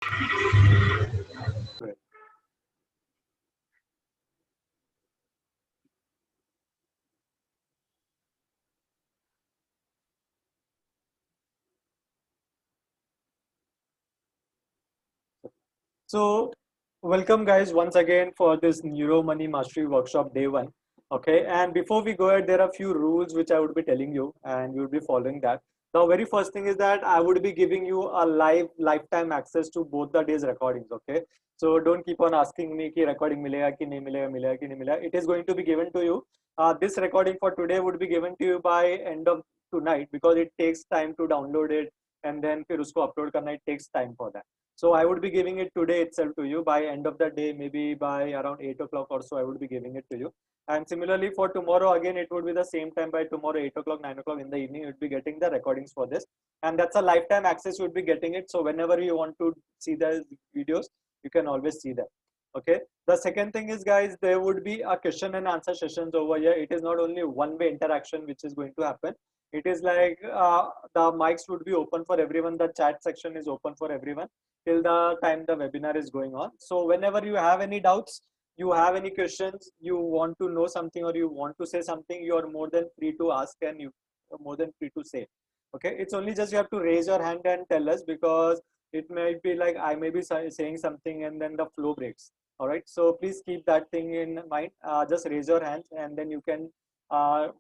Great. So, welcome guys once again for this Neuro Money Mastery Workshop Day 1. Okay, and before we go ahead, there are a few rules which I would be telling you, and you would be following that. The very first thing is that I would be giving you a lifetime access to both the days recordings. Okay, so don't keep on asking me कि recording मिलेगा कि नहीं मिलेगा मिलेगा कि नहीं मिलेगा. It is going to be given to you. This recording for today would be given to you by end of tonight because it takes time to download it and then फिर उसको upload करना. It takes time for that. So I would be giving it today itself to you by end of the day, maybe by around 8 o'clock or so. I would be giving it to you. And similarly for tomorrow, again, it would be the same time by tomorrow, 8 o'clock, 9 o'clock in the evening, you'd be getting the recordings for this. And that's a lifetime access, you would be getting it. So whenever you want to see the videos, you can always see them. Okay. The second thing is, guys, there would be a question and answer sessions over here. It is not only one-way interaction which is going to happen. It is like the mics would be open for everyone. The chat section is open for everyone till the time the webinar is going on. So whenever you have any doubts, you have any questions, you want to know something or you want to say something, you are more than free to ask and you are more than free to say. Okay, it's only just you have to raise your hand and tell us because it may be like I may be saying something and then the flow breaks. All right, so please keep that thing in mind. Just raise your hands and then you can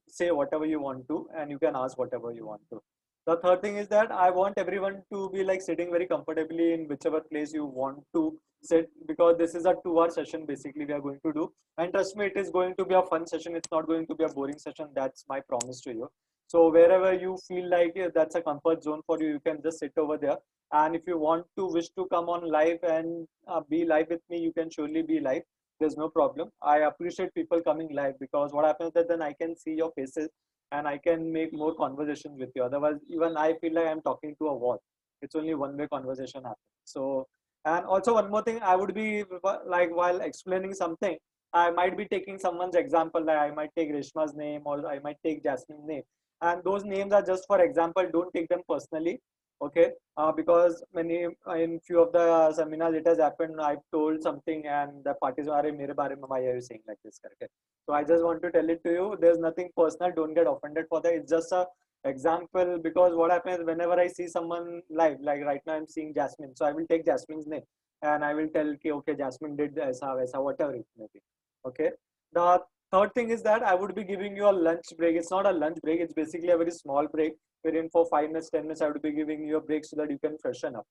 say whatever you want to and you can ask whatever you want to. The third thing is that I want everyone to be like sitting very comfortably in whichever place you want to sit because this is a 2 hour session basically we are going to do. And trust me, it is going to be a fun session. It's not going to be a boring session. That's my promise to you. So wherever you feel like that's a comfort zone for you, you can just sit over there. And if you want to wish to come on live and be live with me, you can surely be live. There's no problem. I appreciate people coming live because what happens is that then I can see your faces and I can make more conversations with you. Otherwise, even I feel like I'm talking to a wall. It's only one-way conversation happens. So, and also one more thing, I would be like while explaining something, I might be taking someone's example. Like I might take Reshma's name or I might take Jasmine's name, and those names are just for example. Don't take them personally, okay? Because many in few of the seminars it has happened. I've told something and the parties are mere bare mein why are you saying like this? Correct? So I just want to tell it to you. There's nothing personal. Don't get offended for that. It's just a example because what happens whenever I see someone live, like right now I'm seeing Jasmine. So I will take Jasmine's name and I will tell okay, Jasmine did aisa, aisa, whatever it may be. Okay. The third thing is that I would be giving you a lunch break. It's not a lunch break. It's basically a very small break wherein for 5 minutes, 10 minutes, I would be giving you a break so that you can freshen up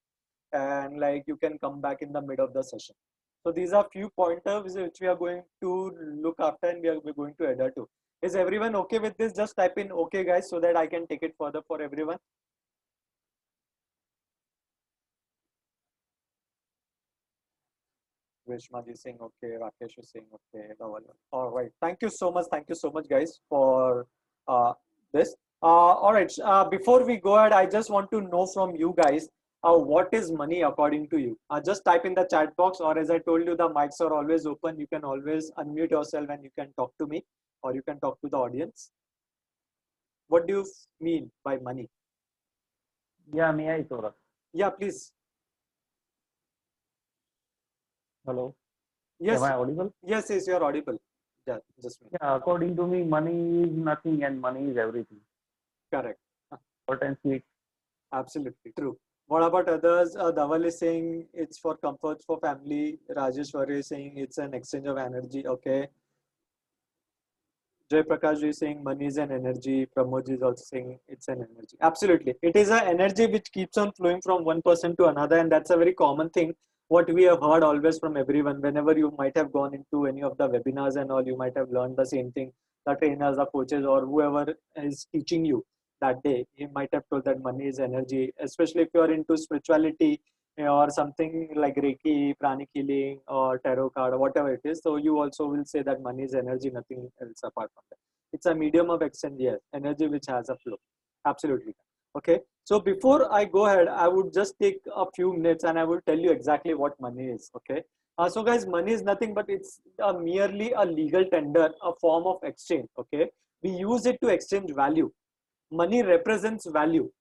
and like you can come back in the mid of the session. So these are few pointers which we are going to look after and we are going to adhere to. Is everyone okay with this? Just type in okay guys so that I can take it further for everyone. Reshma is saying okay, Rakesh is saying okay. All right. Thank you so much. Thank you so much guys for this. All right. Before we go ahead, I just want to know from you guys what is money according to you? Just type in the chat box, or as I told you, the mics are always open. You can always unmute yourself and you can talk to me or you can talk to the audience. What do you mean by money? Yeah, may I, Saurabh? Yeah, please. Hello. Yes. Am I audible? Yes, yes, you're audible. Yeah, just me. Yeah, according to me, money is nothing and money is everything. Correct. Short and sweet. Absolutely true. What about others? Dhaval is saying it's for comforts for family. Rajeshwari is saying it's an exchange of energy. Okay. Jay Prakash is saying money is an energy. Pramod is also saying it's an energy. Absolutely. It is an energy which keeps on flowing from one person to another. And that's a very common thing. What we have heard always from everyone, whenever you might have gone into any of the webinars and all, you might have learned the same thing. The trainers, the coaches, or whoever is teaching you that day, he might have told that money is energy, especially if you are into spirituality or something like Reiki, pranic healing, or tarot card, or whatever it is. So you also will say that money is energy, nothing else apart from that. It's a medium of exchange, yes, energy which has a flow. Absolutely. Okay. So before I go ahead, I would just take a few minutes and I will tell you exactly what money is. Okay. So guys, money is nothing but it's merely a legal tender, a form of exchange. Okay. We use it to exchange value. Money represents value.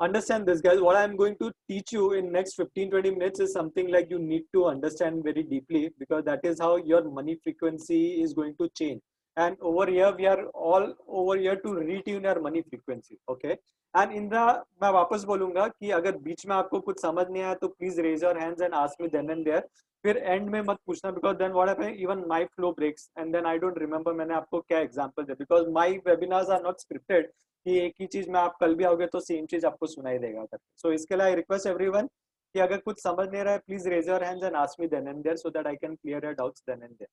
understand this, guys. What I'm going to teach you in next 15-20 minutes is something like you need to understand very deeply, because that is how your money frequency is going to change. And over here we are all over here to retune your money frequency. Okay, and in the मैं वापस बोलूंगा कि अगर बीच में आपको कुछ समझ नहीं आया तो please raise your hands and ask me then and there. फिर एंड में मत पूछना, because then what happens, even my flow breaks and then I don't remember मैंने आपको क्या एग्जांपल दिया, because my webinars are not scripted कि एक ही चीज में आप कल भी आओगे तो सेम चीज आपको सुनाई देगा करके. सो इसके लिए आई रिक्वेस्ट एवरीवन कि अगर कुछ समझ नहीं रहा है please raise your hands and ask me then and there, so that I can clear your doubts then and there.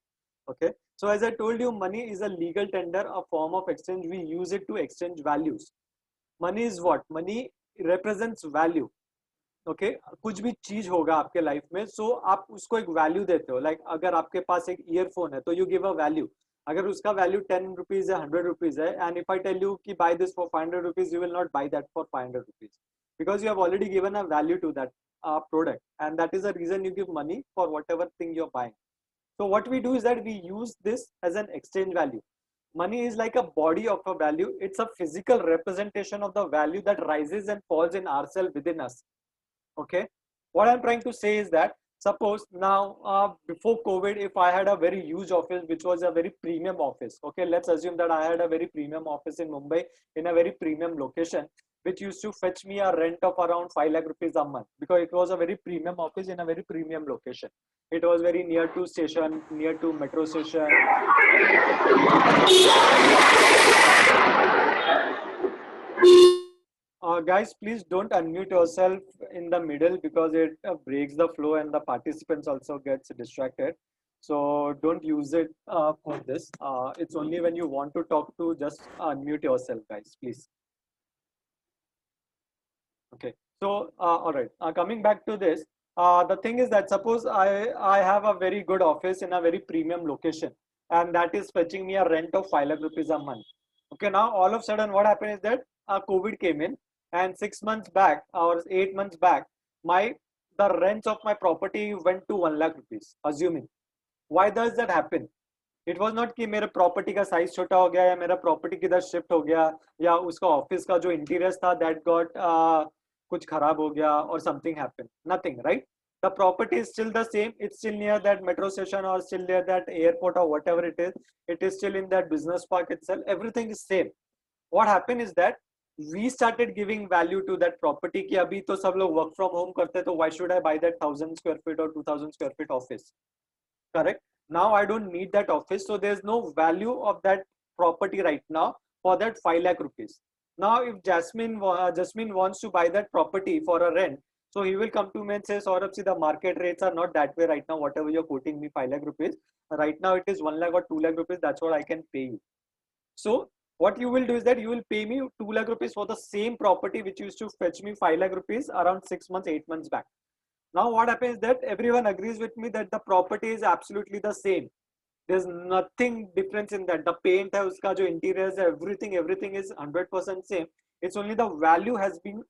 Okay, so as I told you, money is a legal tender, a form of exchange. We use it to exchange values. Money is what? Money represents value. Okay, कुछ भी चीज होगा आपके life में, so आप उसको एक value देते हो. Like अगर आपके पास एक ईयरफोन है तो you give a value. अगर उसका वैल्यू 10 रुपीज है, 100 रुपीज है, and if I tell you कि buy this for 500 rupees, you will not buy that for 500 rupees, because you have already given a value to that product, and that is the reason you give money for whatever thing you're buying. So what we do is that we use this as an exchange value. Money is like a body of a value. It's a physical representation of the value that rises and falls in ourselves, within us. Okay. What I'm trying to say is that suppose now before COVID, if I had a very huge office, which was a very premium office. Okay. Let's assume that I had a very premium office in Mumbai in a very premium location, which used to fetch me a rent of around 5 lakh rupees a month, because it was a very premium office in a very premium location. It was very near to station, near to metro station. Guys, please don't unmute yourself in the middle, because it breaks the flow and the participants also gets distracted. So don't use it for this. It's only when you want to talk to just unmute yourself, guys, please. Okay. So, all right. Coming back to this, the thing is that suppose I have a very good office in a very premium location, and that is fetching me a rent of 5 lakh rupees a month. Okay. Now, all of a sudden, what happened is that COVID came in, and 6 months back or 8 months back, the rents of my property went to 1 lakh rupees. Assuming, why does that happen? It was not कि मेरे property का size छोटा हो गया, या मेरा property किधर shift हो गया, या उसका ऑफिस का जो इंटीरियर था दैट गॉट कुछ खराब हो गया और something happen. Nothing, right? The property is still the same. It's still near that metro station or still near that airport or whatever it is. It is still in that business park itself. Everything is same. What happened is that we started giving value to that property कि अभी तो सब लोग work from home करते, तो why should I buy that 1,000 square feet or 2,000 square feet office? Correct? Now I don't need that office, so there's no value of that property right now for that 5 lakh rupees. Now if Jasmine wants to buy that property for a rent, so he will come to me and say, Saurabh, see, the market rates are not that way right now. Whatever you're quoting me 5 lakh rupees, right now it is 1 lakh or 2 lakh rupees. That's what I can pay you. So what you will do is that you will pay me 2 lakh rupees for the same property which used to fetch me 5 lakh rupees around 6 months, 8 months back. Now what happens is that everyone agrees with me that the property is absolutely the same. There's nothing difference in that. The paint है उसका जो interiors है, everything is 100% same. It's only the value has been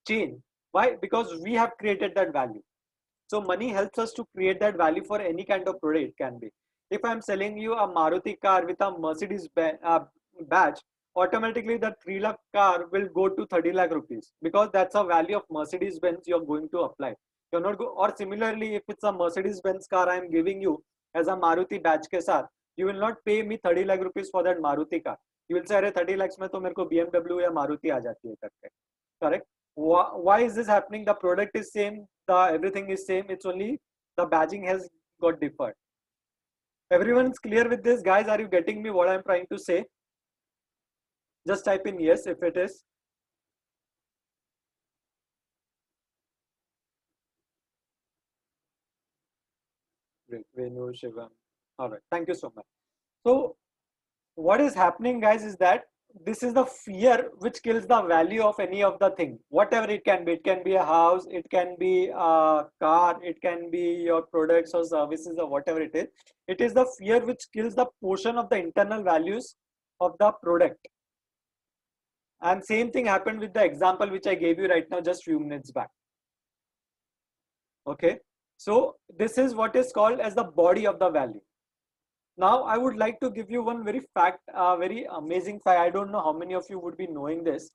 changed. Why? Because we have created that value. So money helps us to create that value for any kind of product. It can be. If I'm selling you a Maruti car with a Mercedes badge, automatically the 3 lakh car will go to 30 lakh rupees, because that's a value of Mercedes Benz you're going to apply. You're not or similarly, if it's a Mercedes Benz car I'm giving you as a Maruti badge के साथ, you will not pay me 30 lakh rupees for that Maruti car. You will say, अरे 30 lakhs में तो मेरे को BMW या Maruti आ जाती है करके. Correct? Why is this happening? The product is same, the everything is same. It's only the badging has got differed. Everyone's clear with this, guys? Are you getting me what I'm trying to say? Just type in yes if it is. Great, Venu, Shivam. All right, thank you so much. So what is happening, guys, is that this is the fear which kills the value of any of the thing, whatever it can be. It can be a house, it can be a car, it can be your products or services or whatever it is. It is the fear which kills the portion of the internal values of the product. And same thing happened with the example which I gave you right now just few minutes back. Okay, so this is what is called as the body of the value. Now I would like to give you one very amazing fact. I don't know how many of you would be knowing this.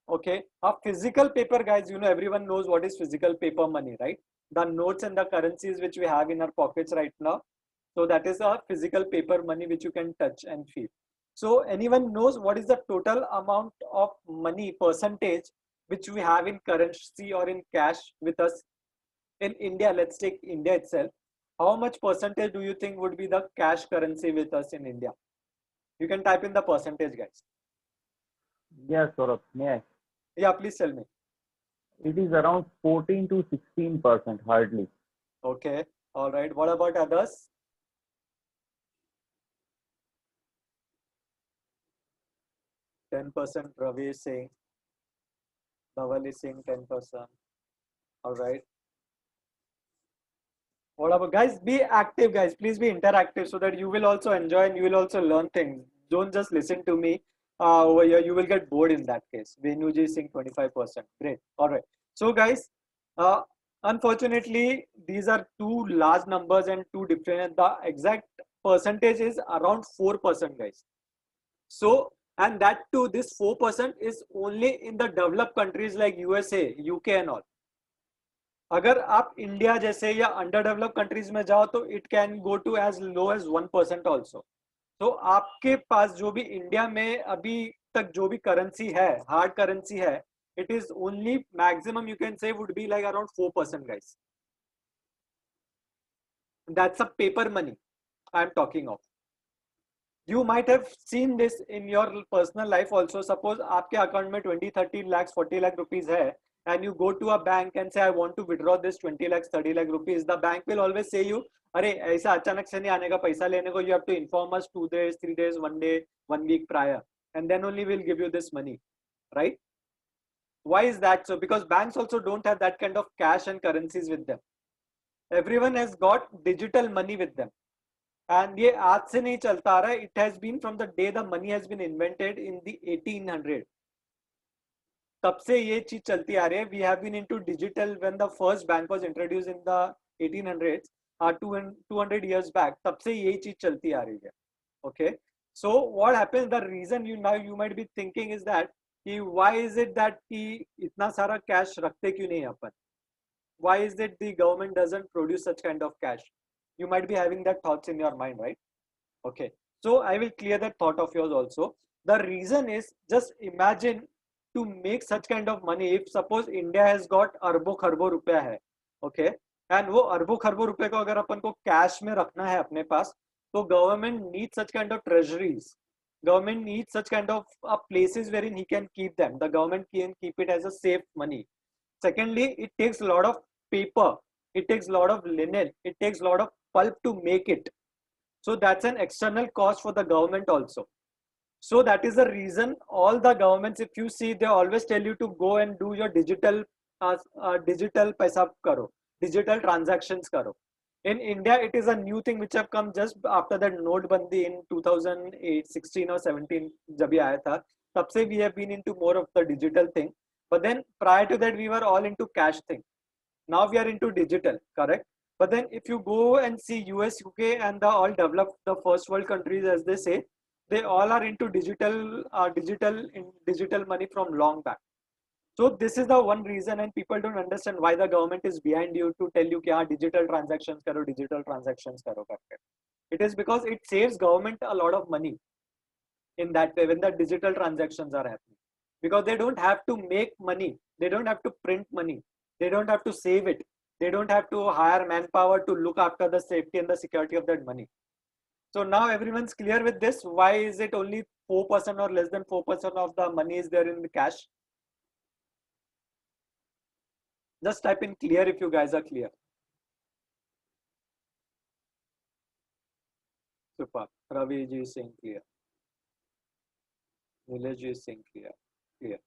Okay, a physical paper, guys, you know, everyone knows what is physical paper money, right? The notes and the currencies which we have in our pockets right now. So that is a physical paper money which you can touch and feel. So anyone knows what is the total amount of money percentage which we have in currency or in cash with us in India? Let's take India itself. How much percentage do you think would be the cash currency with us in India? You can type in the percentage, guys. Yes, Saurabh. Yes. Yeah, please tell me. It is around 14 to 16%, hardly. Okay. All right. What about others? 10%. Ravi is saying. Dhaval is saying 10%. All right. What about, guys? Be active, guys. Please be interactive so that you will also enjoy and you will also learn things. Don't just listen to me over here. You will get bored in that case. Venuji is saying 25%. Great. All right. So, guys, uh, unfortunately, these are two large numbers and two different. The exact percentage is around 4%, guys. So, and that too, this 4% is only in the developed countries like USA, UK and all. अगर आप India जैसे या under develop countries में जाओ तो it can go to as low as 1% also. तो आपके पास जो भी इंडिया में अभी तक जो भी करेंसी है, हार्ड करेंसी है, it is only maximum you can say would be like around 4%, guys. That's a paper money I am talking of. You might have seen this in your personal life also. Suppose आपके account में 20 30 lakhs 40 lakh rupees है, and you go to a bank and say I want to withdraw this 20 lakhs 30 lakh rupees. The bank will always say you, अरे ऐसा अचानक से नहीं आने का पैसा लेने को. You have to inform us 2 days 3 days 1 day 1 week prior, and then only we'll give you this money, right? Why is that so? Because banks also don't have that kind of cash and currencies with them. Everyone has got digital money with them. And ये आज से नहीं चलता आ रहा है. It has been from the day the money has been invented in the 1800. तब से ये चीज चलती आ रही है. We have been into digital when the first bank was introduce in the 1800s, 200 years back. तब से यही चीज चलती आ रही है. Okay, so what happens, the reason you now you might be thinking is that कि व्हाई इज इट दैट कि इतना सारा कैश रखते क्यों नहीं अपन? Why is it the government doesn't produce such kind of cash? You might be having that thoughts in your mind, right? Okay, so I will clear that thought of yours also. The reason is, just imagine, to make such kind of money, if suppose India has got अरबों खरबों रुपया है, okay, and वो अरबों खरबों रुपए को अगर अपन को कैश में रखना है अपने पास, तो government needs such kind of treasuries. Government needs such kind of places wherein he can keep them. The government can keep it as a safe money. Secondly, it takes a lot of paper, it takes a lot of linen, it takes a lot of pulp to make it. So that's an external cost for the government also. So that is the reason all the governments, if you see, they always tell you to go and do your digital paisa karo, digital transactions karo. In India, it is a new thing which have come just after that notebandi in 2008, 16 or 17 जब ये आया था. तब से we have been into more of the digital thing. But then prior to that, we were all into cash thing. Now we are into digital, correct? But then if you go and see US, UK and the all developed, the first world countries, as they say, they all are into digital money from long back. So this is the one reason, and people don't understand why the government is behind you to tell you कि digital transactions करो, digital transactions करो करके. It is because it saves government a lot of money in that way when the digital transactions are happening, because they don't have to make money, they don't have to print money, they don't have to save it, they don't have to hire manpower to look after the safety and the security of that money. So now everyone's clear with this. Why is it only 4% or less than 4% of the money is there in the cash? Just type in clear if you guys are clear. Super. Ravi ji is saying clear. Nilesh ji is saying clear. Clear.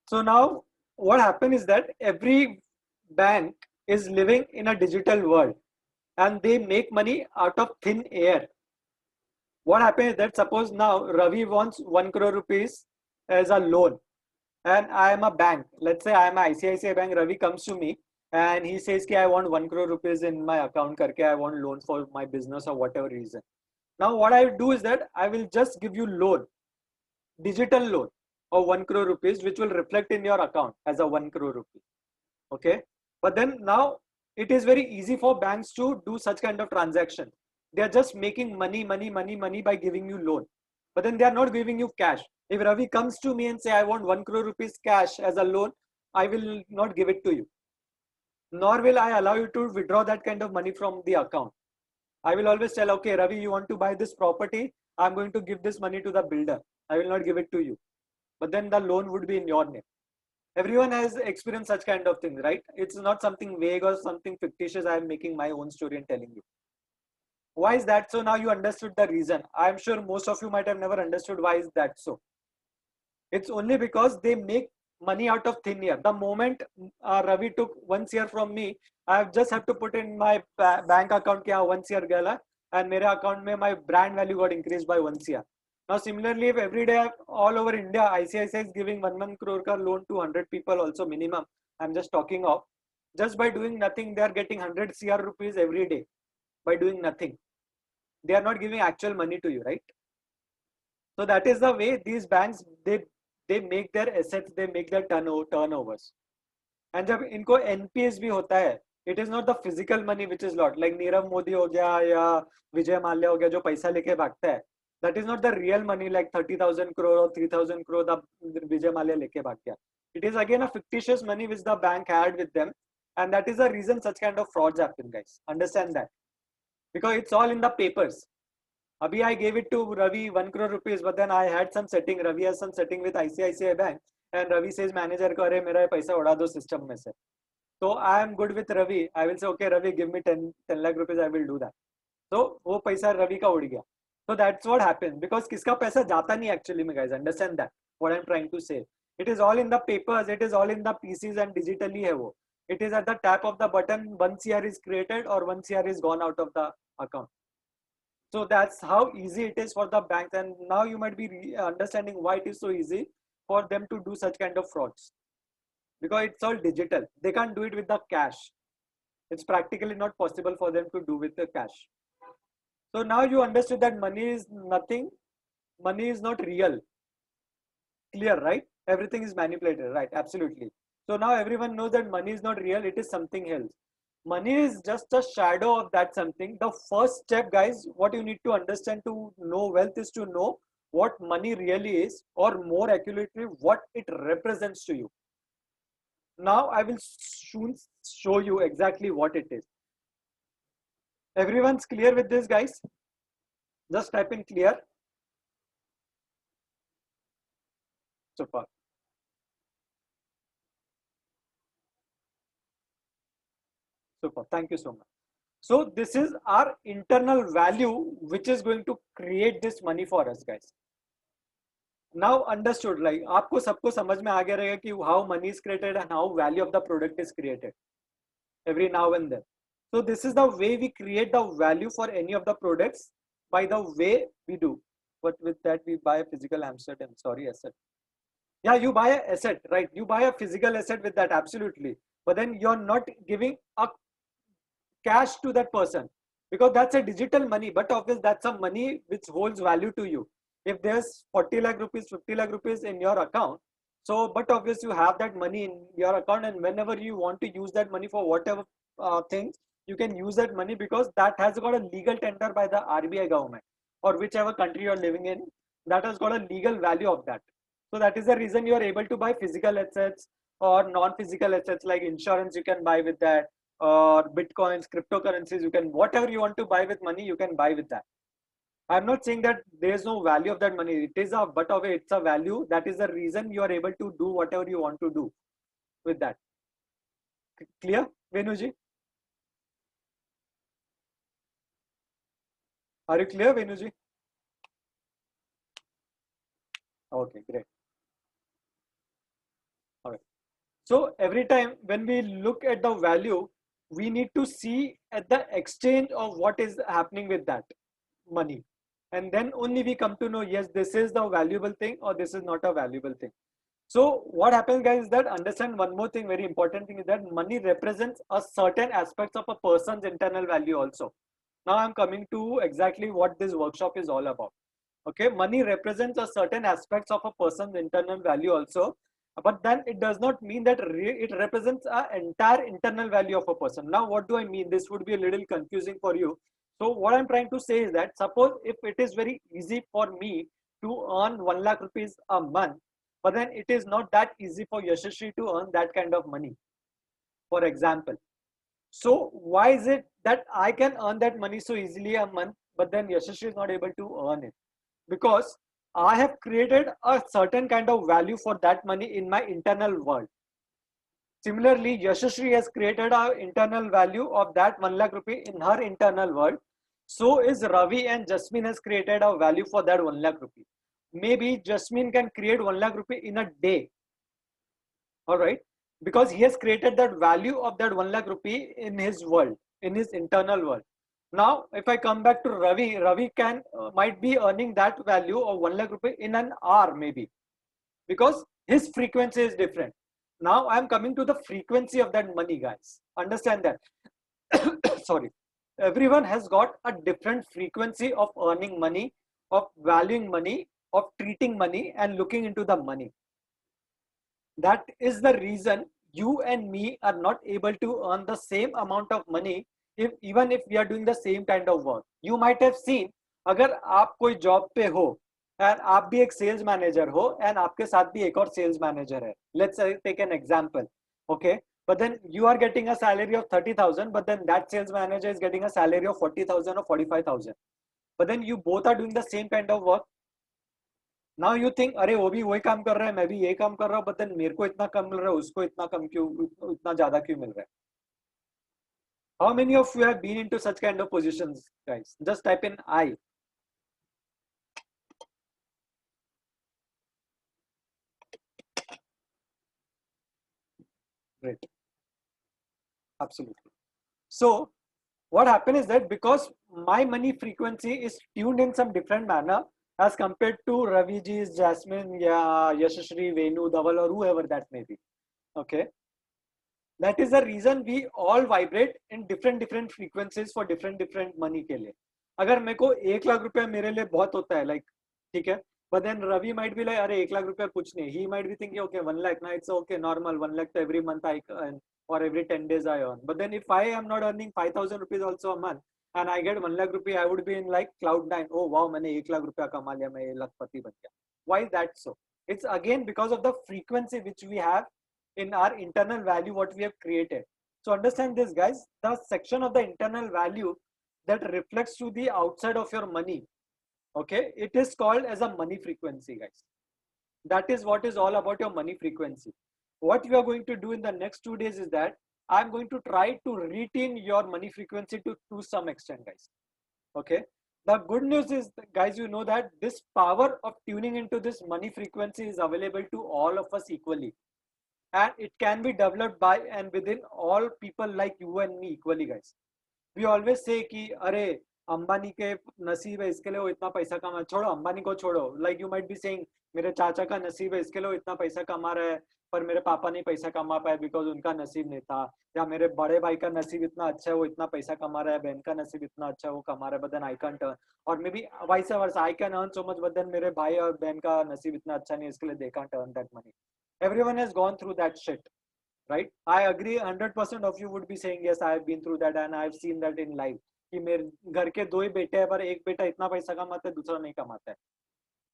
So now what happened is that every bank is living in a digital world and they make money out of thin air. What happens is that suppose now Ravi wants 1 crore rupees as a loan, and I am a bank. Let's say I am a ICICI bank. Ravi comes to me and he says कि I want 1 crore rupees in my account करके, I want loan for my business or whatever reason. Now what I do is that I will just give you loan, digital loan or 1 crore rupees, which will reflect in your account as a 1 crore rupee. Okay. But then now it is very easy for banks to do such kind of transaction. They are just making money by giving you loan. But then they are not giving you cash. If Ravi comes to me and say, I want 1 crore rupees cash as a loan, I will not give it to you. Nor will I allow you to withdraw that kind of money from the account. I will always tell, okay, Ravi, you want to buy this property? I'm going to give this money to the builder. I will not give it to you. But then the loan would be in your name. Everyone has experienced such kind of things, right? It's not something vague or something fictitious. I am making my own story and telling you. Why is that so? Now you understood the reason. I'm sure most of you might have never understood why is that so. It's only because they make money out of thin air. The moment Ravi took 1 crore from me, I just have to put in my bank account कि 1 crore gala, and मेरे account में my brand value got increased by 1 crore. Now similarly, if every day all over India ICICI is giving 1 crore ka loan to 100 people also minimum, I'm just talking of, just by doing nothing they are getting 100 crore rupees every day by doing nothing. They are not giving actual money to you, right? So that is the way these banks they make their assets, they make their turnovers. And जब इनको NPS भी होता है, it is not the physical money which is lot, like Nirav Modi हो गया या विजय माल्या हो गया जो पैसा लेके भागता है, that is not the real money like 30,000 crore or 3,000 crore the Vijay Mallya लेके भाग गया. It is again a fictitious money which the bank had with them, and that is the reason such kind of frauds happen, guys. Understand that, because it's all in the papers. Abhi I gave it to Ravi 1 crore rupees, but then I had some setting. Ravi has some setting with ICICI Bank, and Ravi says manager को अरे मेरा पैसा उड़ा दो system में से. So I am good with Ravi. I will say okay Ravi, give me 10 lakh rupees. I will do that. So वो पैसा Ravi का उड़ गया. So that's what happens, because किसका पैसा जाता नहीं actually में, guys. Understand that what I'm trying to say. It is all in the papers. It is all in the PCs and digitally है वो. It is at the tap of the button. 1 crore is created or 1 crore is gone out of the account. So that's how easy it is for the banks, and now you might be understanding why it is so easy for them to do such kind of frauds, because it's all digital. They can't do it with the cash. It's practically not possible for them to do with the cash. So now you understood that money is nothing, money is not real. Clear, right? Everything is manipulated, right? Absolutely. So now everyone knows that money is not real, it is something else. Money is just a shadow of that something. The first step, guys, what you need to understand to know wealth is to know what money really is, or more accurately, what it represents to you. Now I will soon show you exactly what it is. Everyone's clear with this, guys? Just type in clear. Super. Super. Thank you so much. So this is our internal value which is going to create this money for us, guys. Now understood, like आपको सबको समझ में आ गया रहेगा कि how money is created and how value of the product is created every now and then. So this is the way we create the value for any of the products, by the way we do. But with that we buy a physical asset, and sorry, asset. Yeah, you buy a asset, right? You buy a physical asset with that, absolutely. But then you're not giving a cash to that person, because that's a digital money, but obviously that's a money which holds value to you. If there's 40 lakh rupees, 50 lakh rupees in your account, so but obviously you have that money in your account, and whenever you want to use that money for whatever things, you can use that money, because that has got a legal tender by the RBI government, or whichever country you're living in, that has got a legal value of that. So that is the reason you are able to buy physical assets or non-physical assets, like insurance you can buy with that, or bitcoins, cryptocurrencies, you can, whatever you want to buy with money, you can buy with that. I'm not saying that there's no value of that money. It is a, but of it's a value. That is the reason you are able to do whatever you want to do with that. Clear, Venuji? Are you clear, Venuji? Okay, great. All right. So every time when we look at the value, we need to see at the exchange of what is happening with that money, and then only we come to know, yes, this is the valuable thing or this is not a valuable thing. So what happens, guys, is that understand one more thing, very important thing, is that money represents a certain aspects of a person's internal value also. Now I'm coming to exactly what this workshop is all about. Okay, money represents a certain aspects of a person's internal value also, but then it does not mean that it represents a entire internal value of a person. Now what do I mean? This would be a little confusing for you. So what I'm trying to say is that suppose if it is very easy for me to earn 1 lakh rupees a month, but then it is not that easy for Yashashree to earn that kind of money, for example. So why is it that I can earn that money so easily a month, but then Yashashree is not able to earn it? Because I have created a certain kind of value for that money in my internal world. Similarly, Yashashree has created an internal value of that 1 lakh rupee in her internal world. So is Ravi, and Jasmine has created a value for that 1 lakh rupee. Maybe Jasmine can create 1 lakh rupee in a day. All right. Because he has created that value of that 1 lakh rupee in his world, in his internal world. Now, if I come back to Ravi, Ravi can might be earning that value of 1 lakh rupee in an hour maybe, because his frequency is different. Now I am coming to the frequency of that money, guys. Understand that. Sorry. Everyone has got a different frequency of earning money, of valuing money, of treating money, and looking into the money. That is the reason you and me are not able to earn the same amount of money, if even if we are doing the same kind of work. You might have seen, अगर आप कोई job पे हो and आप भी एक sales manager हो and आपके साथ भी एक और सेल्स मैनेजर है, let's take an example. Okay, but then you are getting a salary of 30,000, but then that sales manager is getting a salary of 40,000 or 45,000, but then you both are doing the same kind of work. Now you think अरे वो भी वही काम कर रहा है, मैं भी यही काम कर रहा हूँ, बट देन मेरे को इतना कम मिल रहा है, उसको इतना कम क्यों, इतना ज्यादा क्यों मिल रहा है? How many of you have been into such kind of positions, guys? Just type in I. Great. Absolutely. So what happened is that because my money frequency is tuned in some different manner as compared to Ravi ji's, Jasmine, yeah, Yashashri, Venu, Dhaval, or whoever that may be. Okay, that is the reason we all vibrate in different frequencies for different money के लिए. अगर मेरे को 1 लाख रुपया मेरे लिए बहुत होता है, like, ठीक है, but then Ravi might be like, अरे 1 लाख रुपया कुछ नहीं. He might be thinking, okay, 1 lakh, now it's okay, normal, 1 lakh to every month I earn, or every 10 days I earn. But then if I am not earning 5,000 rupees also a month and I get 1 lakh rupee, I would be in like cloud nine. Oh wow, मैंने 1 लाख रुपया कमा लिया, मैं लखपति बन गया. Why is that so? It's again because of the frequency which we have in our internal value, what we have created. So understand this, guys. The section of the internal value that reflects to the outside of your money, okay, it is called as a money frequency, guys. That is what is all about your money frequency. What we are going to do in the next 2 days is that I'm going to try to retain your money frequency to some extent, guys. Okay, the good news is, guys, you know that this power of tuning into this money frequency is available to all of us equally, and it can be developed by and within all people like you and me equally, guys. We always say कि अरे अंबानी के नसीब है इसके लिए वो इतना पैसा कमा, छोड़ो अंबानी को छोड़ो. Like you might be saying, मेरे चाचा का नसीब है इसके लिए वो इतना पैसा कमा रहा है, पर मेरे पापा नहीं पैसा कमा पाए बिकॉज उनका नसीब नहीं था. या मेरे बड़े भाई का नसीब इतना अच्छा है, वो इतना पैसा कमा रहा है, बहन का नसीब इतना अच्छा है, वो कमा रहा है, but then I can't earn. और maybe vice versa, I can earn so much, but then मेरे भाई और बहन का नसीब इतना अच्छा नहीं, इसके लिए they can't earn that money. Everyone has gone through that shit, right? I agree 100% of you would be saying yes, I have been through that and I have seen that in life कि मेरे घर के दो ही बेटे हैं, पर एक बेटा इतना पैसा कमाता है, दूसरा नहीं कमाता है,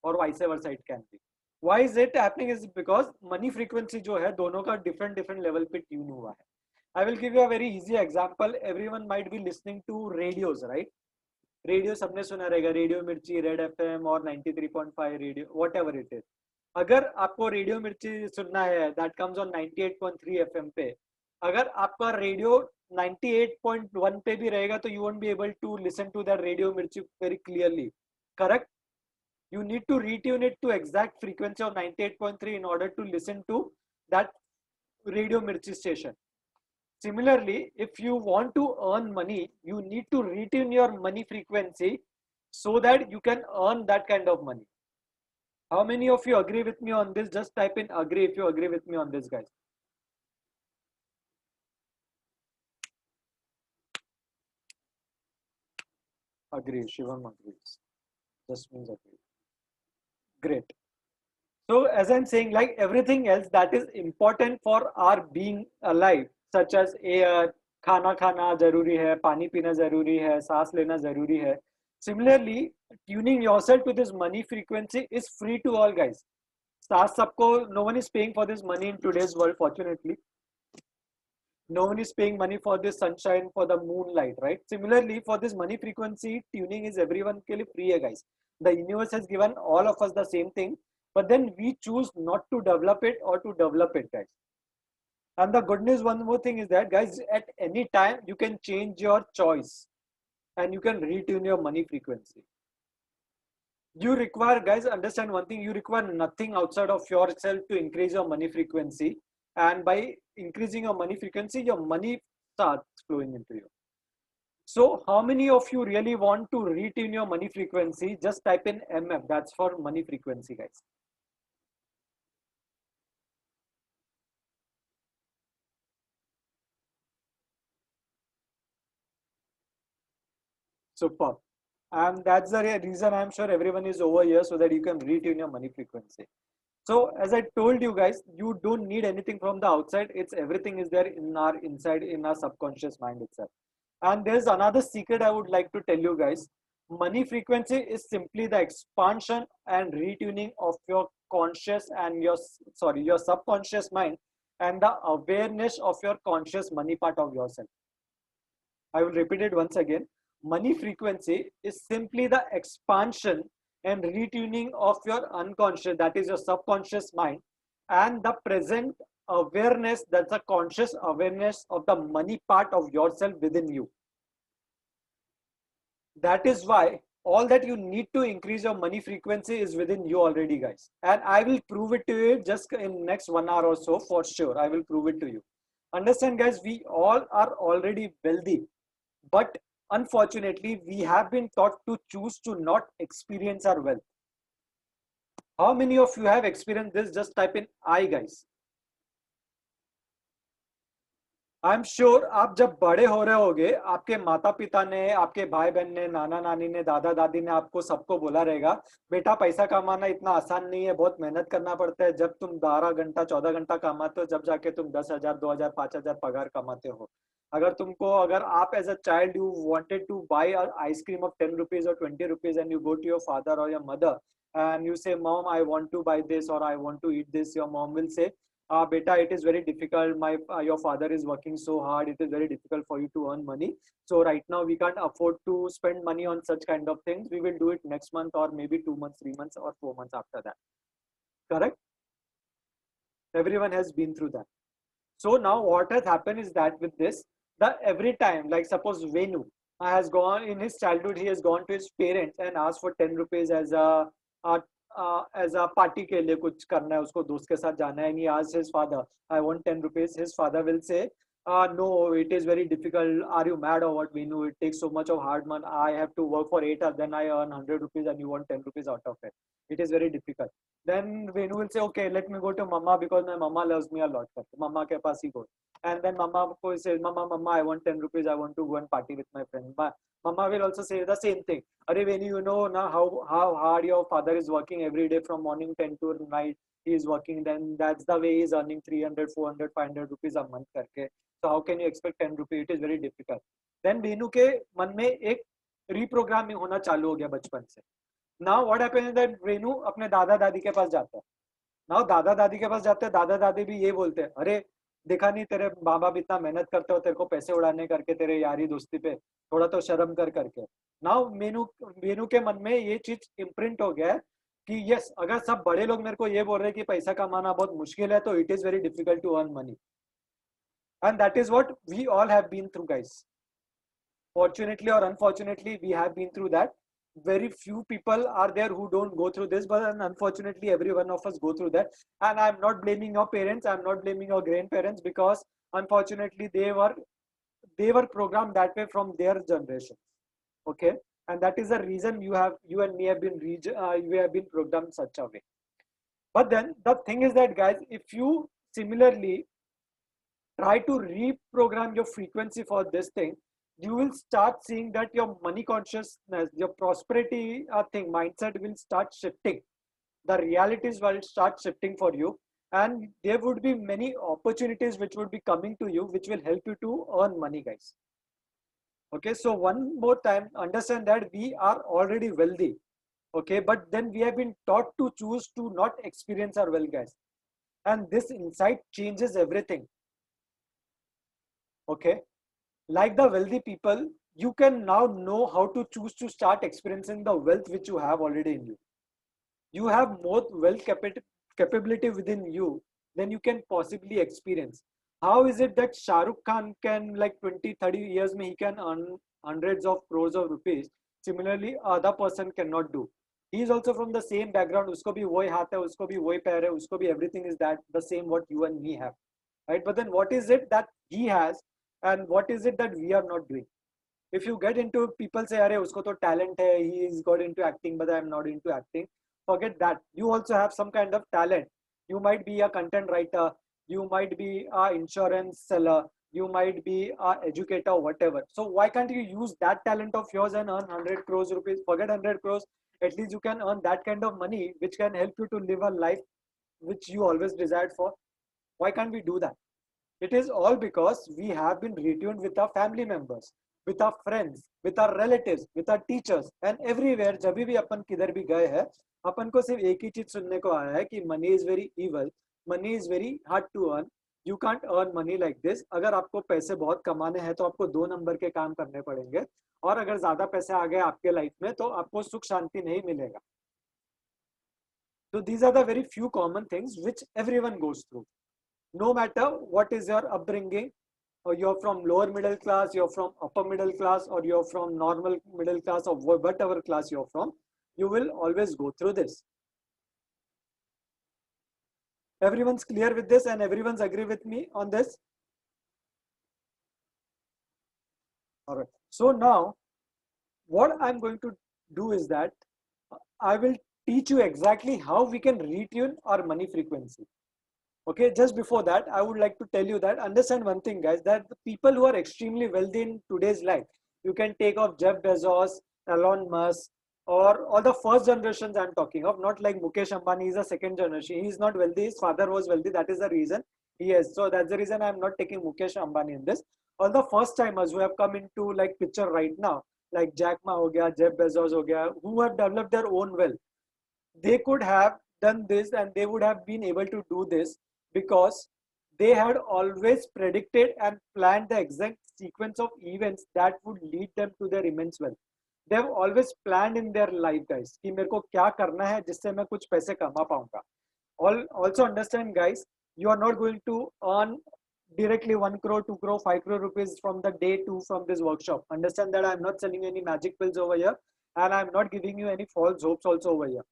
और vice versa it can B. why is it happening is because money frequency जो है दोनों का different level पे ट्यून हुआ है. I will give you a very easy example. Everyone might be listening to radios, right? Radio सबने सुना रहेगा, रेडियो मिर्ची, रेड एफएम और 93.5 radio, what ever it is. अगर आपको रेडियो मिर्ची सुनना है, दैट कम्स ऑन 98.3 एफएम पे. अगर आपका रेडियो 98.1 पे भी रहेगा तो you won't be able to listen to that radio Mirchi very clearly. Correct? You need to retune it to exact frequency of 98.3 in order to listen to that radio mirchi station. Similarly, if you want to earn money, you need to retune your money frequency so that you can earn that kind of money. How many of you agree with me on this? Just type in agree if you agree with me on this, guys. Agree. Shivam agrees. Just means agree. Great. So as I'm saying, like everything else that is important for our being alive, such as air, खाना खाना जरूरी है, पानी पीना जरूरी है, सांस लेना जरूरी है. Similarly, tuning yourself to this money frequency is free to all, guys. सांस सबको, no one is paying for this money in today's world, fortunately. No one is paying money for this sunshine, for the moonlight, right? Similarly, for this money frequency, tuning is everyone के लिए free है, guys. The universe has given all of us the same thing, but then we choose not to develop it or to develop it, guys. And the good news, one more thing is that, guys, at any time you can change your choice and you can retune your money frequency. You require, guys, understand one thing, you require nothing outside of yourself to increase your money frequency. And by increasing your money frequency, your money starts flowing into you. So how many of you really want to retune your money frequency? Just type in MF. That's for money frequency, guys. Superb. And that's the reason I'm sure everyone is over here, so that you can retune your money frequency. So as I told you guys, you don't need anything from the outside. It's everything is there in our inside, in our subconscious mind itself. And there's another secret I would like to tell you guys. Money frequency is simply the expansion and retuning of your conscious and your subconscious mind, and the awareness of your conscious money part of yourself. I will repeat it once again. Money frequency is simply the expansion and retuning of your unconscious, that is your subconscious mind, and the present awareness, that's the conscious awareness of the money part of yourself within you. That is why all that you need to increase your money frequency is within you already, guys. And I will prove it to you just in next 1 hour or so, for sure. I will prove it to you. Understand, guys, we all are already wealthy, but unfortunately, we have been taught to choose to not experience our wealth. How many of you have experienced this? Just type in I, guys. I am sure आप जब बड़े हो रहे होगे, आपके माता पिता ने, आपके भाई बहन ने, नाना नानी ने, दादा दादी ने आपको सबको बोला रहेगा, बेटा पैसा कमाना इतना आसान नहीं है, बहुत मेहनत करना पड़ता है. जब तुम 12 घंटा 14 घंटा कमाते हो, जब जाके तुम 10,000 2,000 5,000 पगार कमाते हो. अगर आप as a child you wanted to buy ice cream of 10 rupees और 20 rupees, and you go to your father और your mother and you say, mom, I want to buy this or I want to eat this, your mom will say, beta, it is very difficult, your father is working so hard, it is very difficult for you to earn money, so right now we can't afford to spend money on such kind of things, we will do it next month or maybe 2 months, 3 months or 4 months after that. Correct? Everyone has been through that. So now what has happened is that with this, the every time, like suppose Venu has gone in his childhood, he has gone to his parents and asked for 10 rupees uh, as a party के लिए कुछ करना है, उसको दोस्त के साथ जाना है, and he asked his father, I want 10 rupees. His father will say, no, it is very difficult. Are you mad or what, Venu? It takes so much of hard money. I have to work for 8 hours, then I earn 100 rupees and you want 10 rupees out of it. It is very difficult. Then Venu will say, okay, let me go to mama because my mama loves me a lot. Mama ke paas hi go. And then mama says, mama, I want 10 rupees. I want to go and party with my friend. Mama will also say the same thing. Are Venu, you know now how hard your father is working every day from morning 10 to night. He is working. Then that's the way he is earning 300, 400, 500 rupees a month करके. So how can you expect 10 rupees? It is very difficult. Then Venu के मन में एक reprogramming होना चालू हो गया बचपन से. Now what happens is that Venu अपने दादा दादी के पास जाता है. Now दादा दादी के पास जाते हैं, दादा दादी भी ये बोलते हैं, अरे देखा नहीं तेरे माँ बाप इतना मेहनत करते हो, तेरे को पैसे उड़ाने करके, तेरे यारी दोस्ती पे थोड़ा तो शर्म कर करके. नाउ वेनु के मन में ये चीज इम्प्रिंट हो गया है कि यस, अगर सब बड़े लोग मेरे को ये बोल रहे हैं कि पैसा कमाना बहुत मुश्किल है, तो it is very difficult to earn money. And that is what we all have been through, guys. Fortunately or unfortunately, we have been through that. Very few people are there who don't go through this, but unfortunately every one of us go through that. And I'm not blaming your parents, I'm not blaming your grandparents, because unfortunately they were programmed that way from their generation. Okay, and that is the reason you and me have been we have been programmed such a way. But then the thing is that, guys, if you similarly try to reprogram your frequency for this thing, you will start seeing that your money consciousness, your prosperity thing mindset will start shifting. the realities will start shifting for you, and there would be many opportunities which would be coming to you, which will help you to earn money, guys. Okay, so one more time, understand that we are already wealthy. Okay, but then we have been taught to choose to not experience our wealth, guys, and this insight changes everything. Okay, like the wealthy people, you can now know how to choose to start experiencing the wealth which you have already in you. You have more wealth capability within you than you can possibly experience. How is it that Shah Rukh Khan can, like 20, 30 years mein, he can earn hundreds of crores of rupees? Similarly, other person cannot do. He is also from the same background. Usko bhi wohi haath hai, usko bhi wohi pair hai, usko bhi everything is that the same what you and me have, right? But then what is it that he has, and what is it that we are not doing? If you get into, people say अरे उसको तो talent है, he is got into acting but I am not into acting, forget that. You also have some kind of talent. You might be a content writer, you might be a insurance seller, you might be a educator, whatever. So why can't you use that talent of yours and earn 100 crores rupees? Forget 100 crores, at least you can earn that kind of money which can help you to live a life which you always desired for. Why can't we do that? It is all because we have been retuned with our family members, with our friends, with our relatives, with our teachers, and everywhere. जब भी अपन किधर भी गए हैं, अपन को सिर्फ एक ही चीज सुनने को आया है कि money is very evil, money is very hard to earn, you can't earn money like this. अगर आपको पैसे बहुत कमाने हैं तो आपको 2 नंबर के काम करने पड़ेंगे, और अगर ज्यादा पैसे आ गए आपके लाइफ में तो आपको सुख शांति नहीं मिलेगा. So these are the very few common things which everyone goes through, no matter what is your upbringing, or you're from lower middle class, you're from upper middle class, or you're from normal middle class, or whatever class you're from, you will always go through this. Everyone's clear with this and everyone's agree with me on this? All right. So now what I'm going to do is that I will teach you exactly how we can retune our money frequency. Okay, just before that, I would like to tell you that understand one thing, guys, that the people who are extremely wealthy in today's life, you can take off Jeff Bezos, Elon Musk, or all the first generations I'm talking of, not like Mukesh Ambani, he's a second generation. He's not wealthy, his father was wealthy, that is the reason he is. So that's the reason I'm not taking Mukesh Ambani in this. All the first timers who have come into like picture right now, like Jack Ma ho gaya, Jeff Bezos ho gaya, who have developed their own wealth, they could have done this and they would have been able to do this because they had always predicted and planned the exact sequence of events that would lead them to their immense wealth. They have always planned in their life, guys, कि मेरे को क्या करना है जिससे मैं कुछ पैसे कमा पाऊंगा. Also understand, guys, you are not going to earn directly 1 crore, 2 crore, 5 crore rupees from the day two from this workshop. Understand that I'm not selling any magic pills over here, and I'm not giving you any false hopes also over here.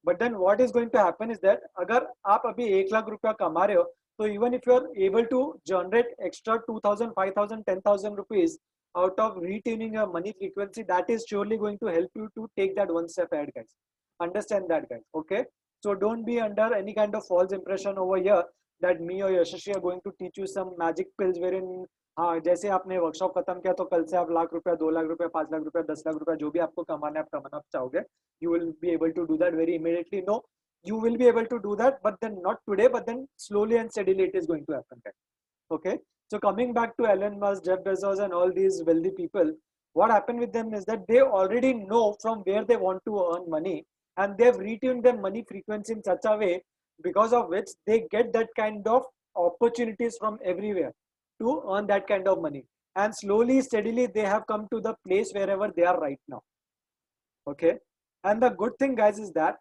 But then what is going to happen is that अगर आप अभी 1 लाख रुपया कमा रहे हो, तो even if you are able to generate extra 2,000, 5,000, 10,000 rupees out of retuning your money frequency, that is surely going to help you to take that one step ahead, guys. Understand that, guys. Okay, so don't be under any kind of false impression over here that me or Yashasvi are going to teach you some magic pills wherein हाँ जैसे आपने workshop खत्म किया तो कल से आप लाख रुपया, 2 लाख रुपया, 5 लाख रुपया, 10 लाख रुपया, जो भी आपको कमाना है आप कमाना चाहोगे, you will be able to do that very immediately. No, you will be able to do that, but then not today, but then slowly and steadily it is going to happen, guys. Okay, so coming back to Elon Musk, Jeff Bezos, and all these wealthy people, what happened with them is that they already know from where they want to earn money, and they've retuned their money frequency in such a way because of which they get that kind of opportunities from everywhere to earn that kind of money, and slowly steadily they have come to the place wherever they are right now. Okay, and the good thing, guys, is that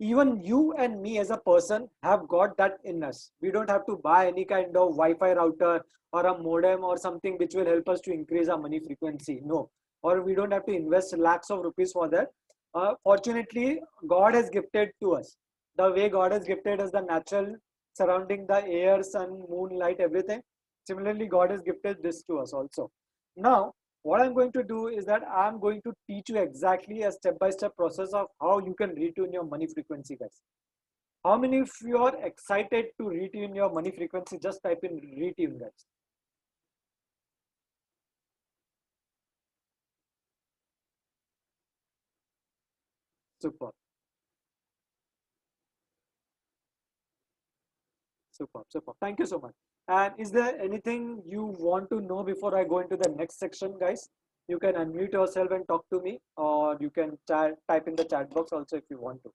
even you and me as a person have got that in us. We don't have to buy any kind of Wi-Fi router or a modem or something which will help us to increase our money frequency. No, or we don't have to invest lakhs of rupees for that. Fortunately, God has gifted to us. The way God has gifted us the natural surrounding, the air, sun, moon, light, everything. Similarly, God has gifted this to us also. Now, what I'm going to do is that I'm going to teach you exactly a step-by-step process of how you can retune your money frequency, guys. How many of you are excited to retune your money frequency? Just type in retune, guys. Super. Super, super. Thank you so much. And is there anything you want to know before I go into the next section, guys? You can unmute yourself and talk to me, or you can type in the chat box also if you want to.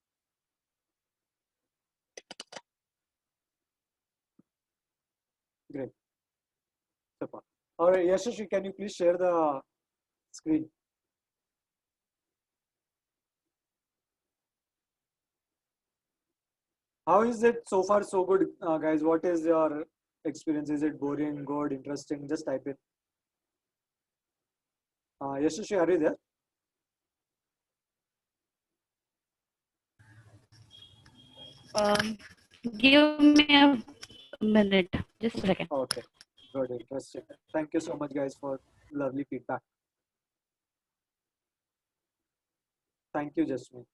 Great, super. All right, Yashashi, can you please share the screen? How is it so far so good, guys? What is your experience? Is it boring, good, interesting? Just type it. Yashashi, are you there? Um, Give me a minute, just a second. Okay, good, interesting. Thank you so much, guys, for lovely feedback. Thank you, Jasmine.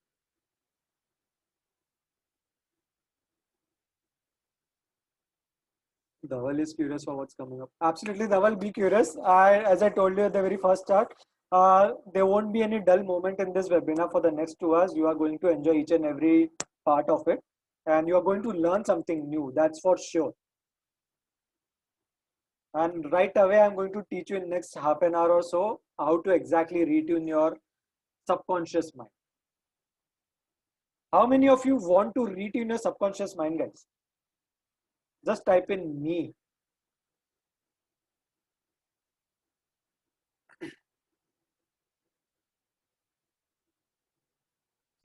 Dhaval is curious for what's coming up. Absolutely, Dhaval, be curious. As I told you at the very first start, there won't be any dull moment in this webinar for the next 2 hours. You are going to enjoy each and every part of it, and you are going to learn something new. That's for sure. And right away, I'm going to teach you in next half an hour or so how to exactly retune your subconscious mind. How many of you want to retune your subconscious mind, guys? Just type in me.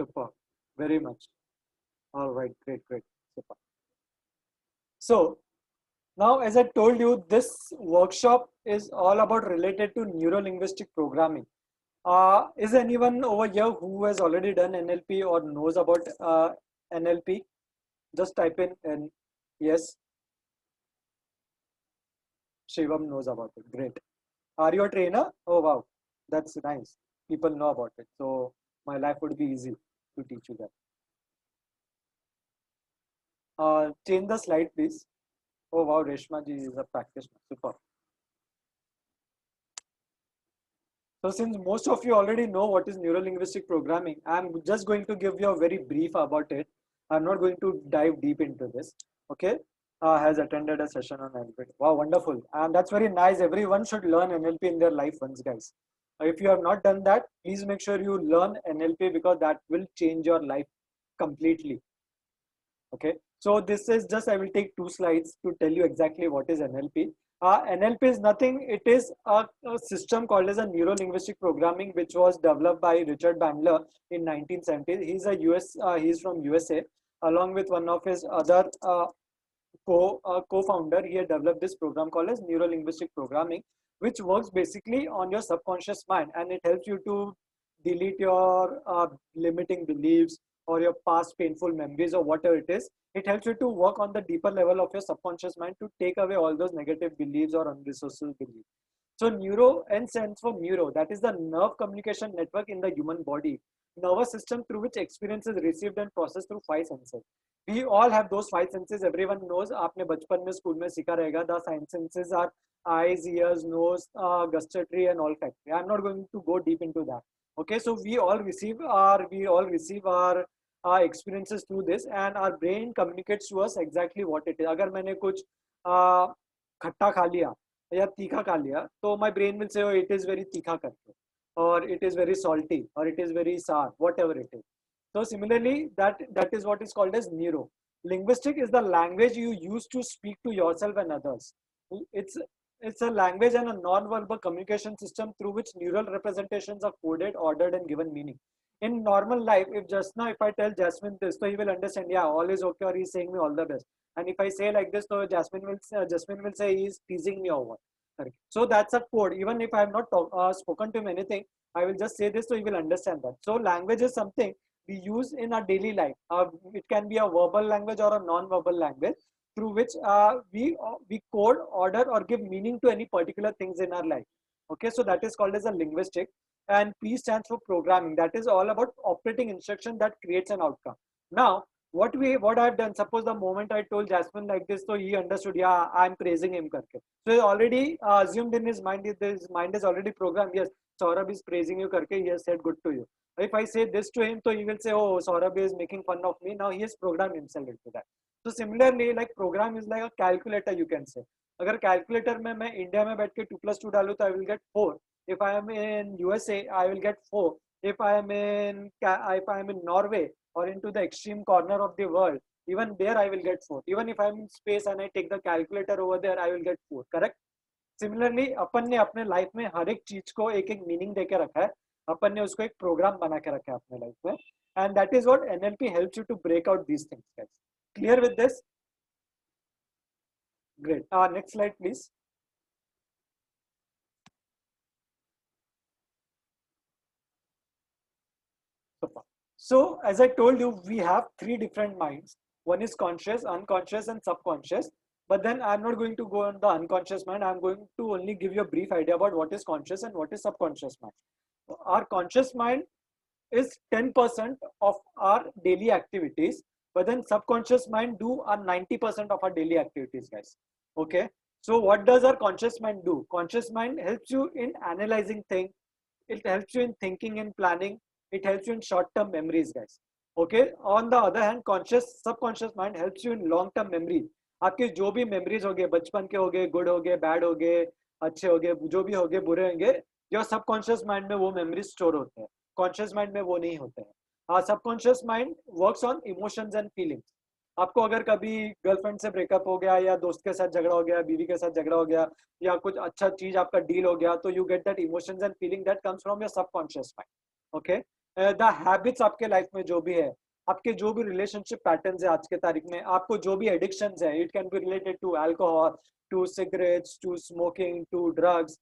Super. Very much. All right. Great. Great. Super. So now, as I told you, this workshop is all about related to neuro-linguistic programming. Is anyone over here who has already done NLP or knows about NLP? Just type in and yes, Shivam knows about it. Great. Are you a trainer? Oh wow, that's nice. People know about it. So my life would be easy to teach you that. Change the slide, please. Oh wow, Reshma ji is a practitioner. Super. So since most of you already know what is neuro-linguistic programming, I'm just going to give you a very brief about it. I'm not going to dive deep into this. Okay. Has attended a session on NLP. Wow, wonderful. And that's very nice. Everyone should learn NLP in their life once, guys. If you have not done that, please make sure you learn NLP because that will change your life completely. Okay, so this is just, I will take 2 slides to tell you exactly what is NLP. NLP is nothing, it is a system called as a neuro-linguistic programming, which was developed by Richard Bandler in 1970. He's a he's from USA, along with one of his other co-founder. He had developed this program called as neuro-linguistic programming, which works basically on your subconscious mind, and it helps you to delete your limiting beliefs or your past painful memories or whatever it is. It helps you to work on the deeper level of your subconscious mind to take away all those negative beliefs or unresourceful beliefs. So neuro, N stands for neuro. That is the nerve communication network in the human body. Nervous system through which experience is received and processed through 5 senses. We all have those 5 senses. Everyone knows. आपने बचपन में school में सीखा रहेगा. The 5 senses are eyes, ears, nose, gustatory, and olfactory. I'm not going to go deep into that. Okay, so we all receive our experiences through this, and our brain communicates to us exactly what it is. अगर मैंने कुछ खट्टा खा लिया या तीखा खा लिया तो my brain will say oh it is very तीखा करके or it is very salty or it is very sour, whatever it is. So similarly, that is what is called as neuro. Linguistic is the language you use to speak to yourself and others. It's a language and a non-verbal communication system through which neural representations are coded, ordered, and given meaning. In normal life, if just now if I tell Jasmine this, so he will understand, yeah, all is okay, or he's saying me all the best. And if I say like this, so Jasmine will say he's teasing me over. Correct. So that's a code. Even if I have not spoken to him anything, I will just say this so he will understand that. So language is something we use in our daily life. It can be a verbal language or a non-verbal language through which we code, order, or give meaning to any particular things in our life. Okay, so that is called as a linguistic. And P stands for programming. That is all about operating instruction that creates an outcome. Now, what I've done, suppose the moment I told Jasmine like this, so he understood, yeah, I'm praising him karke. So he already assumed in his mind is already programmed, yes, Saurabh is praising you karke, he has said good to you. If I say this to him, so he will say, oh, Saurabh is making fun of me. Now he has programmed himself into that. So similarly, like program is like a calculator, you can say. अगर calculator में मैं India में बैठ के 2+2 डालूँ तो I will get 4. If I am in USA, I will get 4. If I am in Norway or into the extreme corner of the world, even there I will get 4. Even if I am in space and I take the calculator over there, I will get 4. Correct? Similarly अपन ने अपने life में हर एक चीज को एक एक meaning देके रखा है. अपन ने उसको एक प्रोग्राम बना के रखा है अपने लाइफ में. And that is what NLP helps you to break out these things guys. Clear with this? Great. Next slide please. So as I told you, we have three different minds. One is conscious, unconscious, and subconscious. But then I'm not going to go on the unconscious mind. I'm going to only give you a brief idea about what is conscious and what is subconscious mind. Our conscious mind is 10% of our daily activities, but then subconscious mind do our 90% of our daily activities, guys. Okay. So what does our conscious mind do? Conscious mind helps you in analyzing things. It helps you in thinking and planning. It helps you in short-term memories, guys. Okay. On the other hand, subconscious mind helps you in long-term memory. आपके जो भी memories होंगे, बचपन के होंगे, good होंगे, bad होंगे, अच्छे होंगे, जो भी होंगे, बुरे होंगे, your subconscious mind में वो memories store होते हैं. कॉन्शियस माइंड में वो नहीं होते हैं. Subconscious mind works on emotions and feelings. आपको अगर कभी गर्लफ्रेंड से ब्रेकअप हो गया या दोस्त के साथ झगड़ा हो गया, बीवी के साथ झगड़ा हो गया, या कुछ अच्छा चीज आपका डील हो गया, तो you get that emotions and feeling that comes from your subconscious mind. Okay. The habits आपके लाइफ में जो भी है, आपके जो भी रिलेशनशिप पैटर्न्स है आज के तारीख में, आपको जो भी एडिक्शंस है, it can be related to alcohol, to cigarettes, to smoking, to drugs.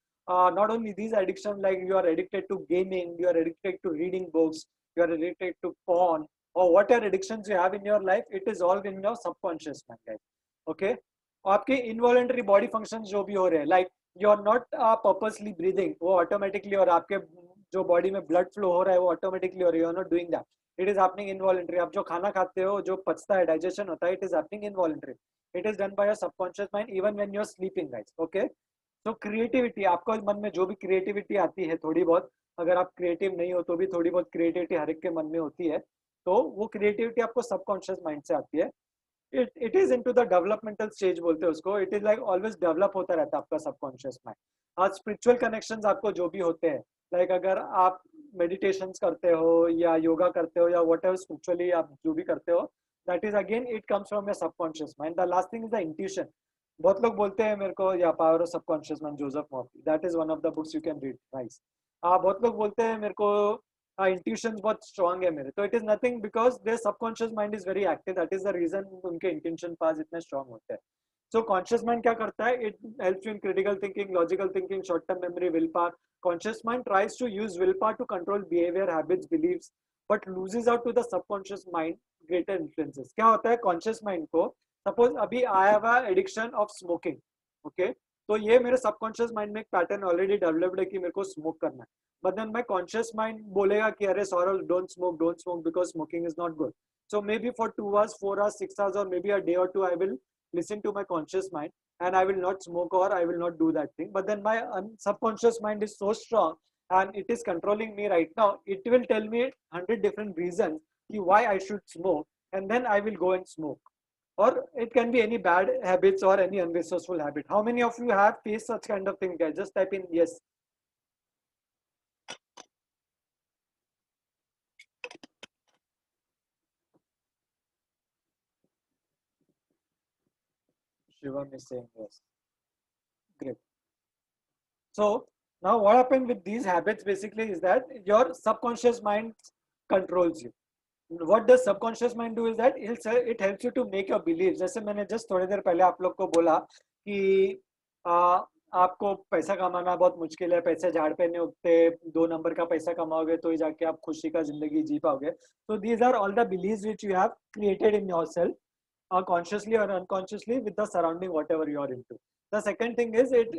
Not only these addictions, like you are addicted to gaming, you are addicted to reading books, you are addicted to porn, or whatever addictions you have in your life, it is all in your subconscious mind, guys. Okay. आपके involuntary body functions जो भी हो रहे हैं, like you are not purposely breathing, वो automatically, और आपके जो body में blood flow हो रहा है वो automatically हो रहा है, you are not doing that. It is happening involuntary. आप जो खाना खाते हो, जो पचता है, digestion होता है, it is happening involuntary. It is done by your subconscious mind even when you are sleeping, guys. Okay. तो क्रिएटिविटी, आपको मन में जो भी क्रिएटिविटी आती है थोड़ी बहुत, अगर आप क्रिएटिव नहीं हो तो भी थोड़ी बहुत क्रिएटिविटी हर एक के मन में होती है, तो वो क्रिएटिविटी आपको सबकॉन्शियस माइंड से आती है. It is into the developmental stage बोलते हैं उसको. It is like always develop होता रहता है आपका सबकॉन्शियस माइंड. आज स्पिरिचुअल कनेक्शंस आपको जो भी होते हैं, लाइक अगर आप मेडिटेशंस करते हो या योगा करते हो या वट एवर स्पिरिचुअली आप जो भी करते हो, that is again it comes from your subconscious mind. The last thing is the intuition. बहुत लोग बोलते हैं मेरे को, या power of subconscious mind, Joseph Morphy, that is one of the books you can read, nice. बहुत लोग बोलते हैं मेरे को इंट्यूशन बहुत स्ट्रांग है मेरे, तो it is nothing because their subconscious mind is very active. That is the reason उनके इंटेंशन पास इतने स्ट्रांग होते हैं. सो कॉन्शियस माइंड क्या करता है? It helps you in critical thinking, logical thinking, short term memory, will power. Conscious mind tries to use will power to control behaviour, habits, beliefs, but loses out to the subconscious mind greater influences. क्या होता है conscious mind को? Suppose अभी I have a addiction of smoking. Okay. तो ये मेरे subconscious mind में एक पैटर्न ऑलरेडी डेवलप्ड है कि मेरे को स्मोक करना है. But then my conscious mind बोलेगा कि अरे Saurav, don't smoke because smoking is not good. So maybe for 2 hours, 4 hours, 6 hours, or maybe a day or two, I will listen to my conscious mind and I will not smoke or I will not do that thing. But then my subconscious mind is so strong and it is controlling me right now. It will tell me 100 different reasons why I should smoke, and then I will go and smoke. Or it can be any bad habits or any unresourceful habit. How many of you have faced such kind of thing, guys? Just type in yes. Shivam is saying yes. Great. So now what happened with these habits basically is that your subconscious mind controls you. What does subconscious mind do is that it helps you to make your beliefs. जैसे मैंने just थोड़ी देर पहले आप लोग को बोला कि आपको पैसा कमाना बहुत मुश्किल है, पैसे झाड़ पे नहीं उगते, 2 नंबर का पैसा कमाओगे तो ही जाके आप खुशी का जिंदगी जी पाओगे. So these are all the beliefs which you have created in yourself, consciously or unconsciously, with the surrounding whatever you are into. The second thing is it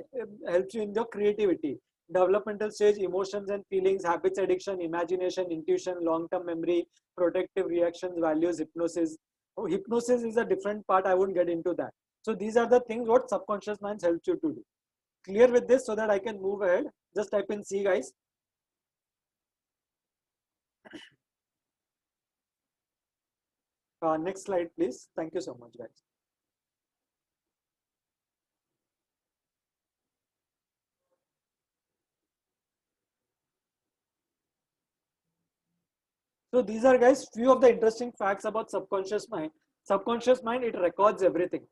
helps you in your creativity, developmental stage, emotions and feelings, habits, addiction, imagination, intuition, long-term memory, protective reactions, values, hypnosis. Oh, hypnosis is a different part. I won't get into that. So these are the things what subconscious mind helps you to do. Clear with this so that I can move ahead? Just type in C, guys. Next slide, please. Thank you so much, guys. So these are, guys, few of the interesting facts about subconscious mind. Subconscious mind, it records everything.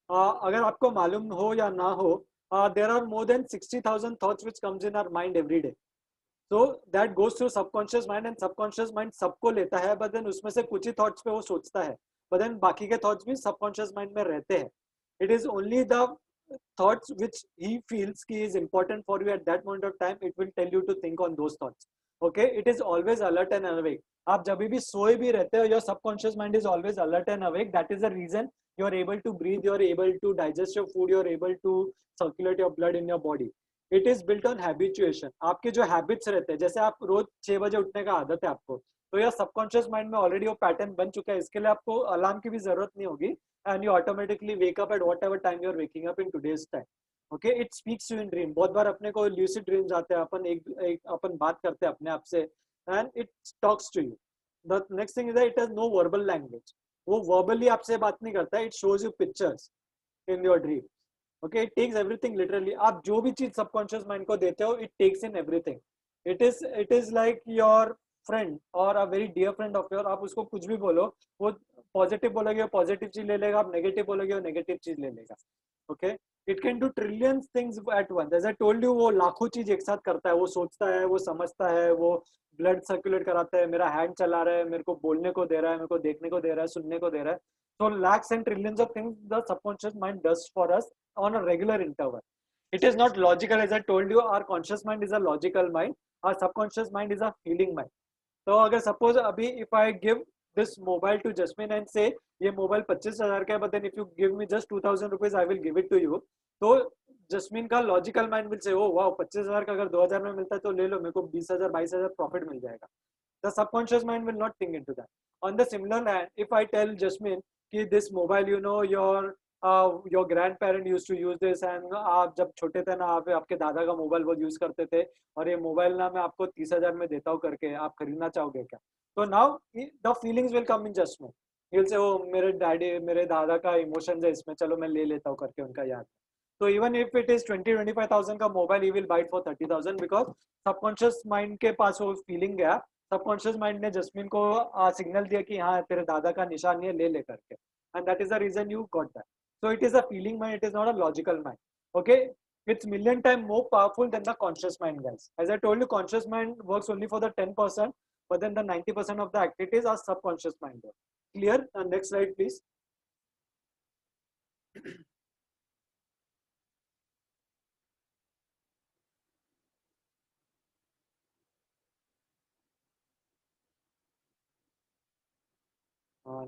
अगर आपको मालूम हो या ना हो, there are more than 60,000 thoughts which comes in our mind every day. So that goes through subconscious mind, and subconscious mind सबको लेता है, but then उसमें से कुछ ही thoughts पे वो सोचता है, but then बाकी के thoughts भी subconscious mind में रहते हैं. It is only the thoughts which he feels ki is important for you at that moment of time, it will tell you to think on those thoughts. Okay, it is always alert and awake. आप जब भी सोए भी रहते हो, your subconscious mind is always alert and awake. That is the reason you are able to breathe, you are able to digest your food, you are able to circulate your blood in your body. It is built on habituation. आपके जो habits रहते हैं, जैसे आप रोज 6 बजे उठने का आदत है आपको, तो यह सबकॉन्शियस माइंड में ऑलरेडी वो पैटर्न बन चुका है. इसके लिए आपको अलार्म की भी जरूरत नहीं होगी, and you automatically wake up at whatever time you are waking up in today's time. Okay, it speaks to you in dream. बहुत बार अपने को lucid dreams आते हैं, अपन बात करते हैं अपने आप से, and it talks to you. The next thing is that it has no verbal language. वो verbally आपसे बात नहीं करता है, it shows you pictures in your dream. Okay, it takes everything literally. आप जो भी चीज subconscious mind को देते हो, it takes in everything. It is like your friend or a very dear friend of yours. आप उसको कुछ भी बोलो, वो पॉजिटिव बोलोगे, पॉजिटिव चीज ले लेगा. आप नेगेटिव बोलोगे, वो नेगेटिव चीज ले लेगा. Okay, it can do trillions things at once. As I told you, वो लाखों चीज एक साथ करता है. वो सोचता है, वो समझता है, वो ब्लड सर्कुलेट कराता है, मेरा हैंड चला रहा है, मेरे को बोलने को दे रहा है, मेरे को देखने को दे रहा है, सुनने को दे रहा है. So lakhs and trillions of things the subconscious mind does for us on a regular interval. It is not logical, as I told you. Our conscious mind is a logical mind. Our subconscious mind is a feeling mind. तो अगर suppose अभी if I give this mobile to Jasmine and say ये mobile 25,000 का है, but then if you give me just 2,000 rupees I will give it to you, तो Jasmine का logical mind will say, ओ वाह, 25,000 का अगर 2,000 में मिलता है तो ले लो, मेरे को 20,000 22,000 प्रॉफिट मिल जाएगा. The subconscious mind will not think into that. On the similar hand, if I tell Jasmine कि this mobile, you know, your grandparent use to use this, and आप जब छोटे थे ना, आप आपके दादा का मोबाइल वो यूज करते थे, और ये मोबाइल ना मैं आपको 30,000 में देता हूँ करके, आप खरीदना चाहोगे क्या? तो now the feelings will come in judgement. Will say, ओ मेरे डैडी, मेरे दादा का इमोशंस है इसमें, चलो मैं ले लेता हूँ करके उनका याद. तो इवन इफ इट इज 20-25,000 का mobile, he will buy it for 30,000 because subconscious mind के पास वो फीलिंग गया. सबकॉन्शियस माइंड ने जस्मिन को सिग्नल दिया कि हाँ तेरे दादा का निशान है, ले ले करके, and that is the reason you got that. So it is a feeling mind, it is not a logical mind. Okay, it's million times more powerful than the conscious mind, guys. As I told you, conscious mind works only for the 10%, but then the 90% of the activities are subconscious mind. Clear? Next slide, please.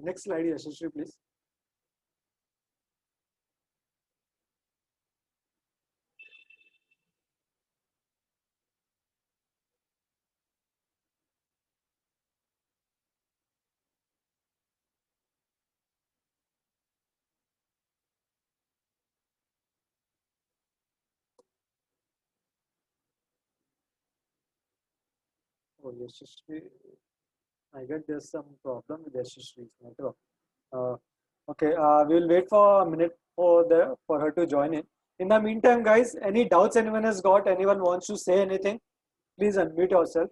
Next slide, Yashashree, please. Oh, Yashashree, I get there's some problem with Yashashree's network. Okay, we'll wait for a minute for her to join in. In the meantime, guys, any doubts anyone has got, anyone wants to say anything, please unmute yourself.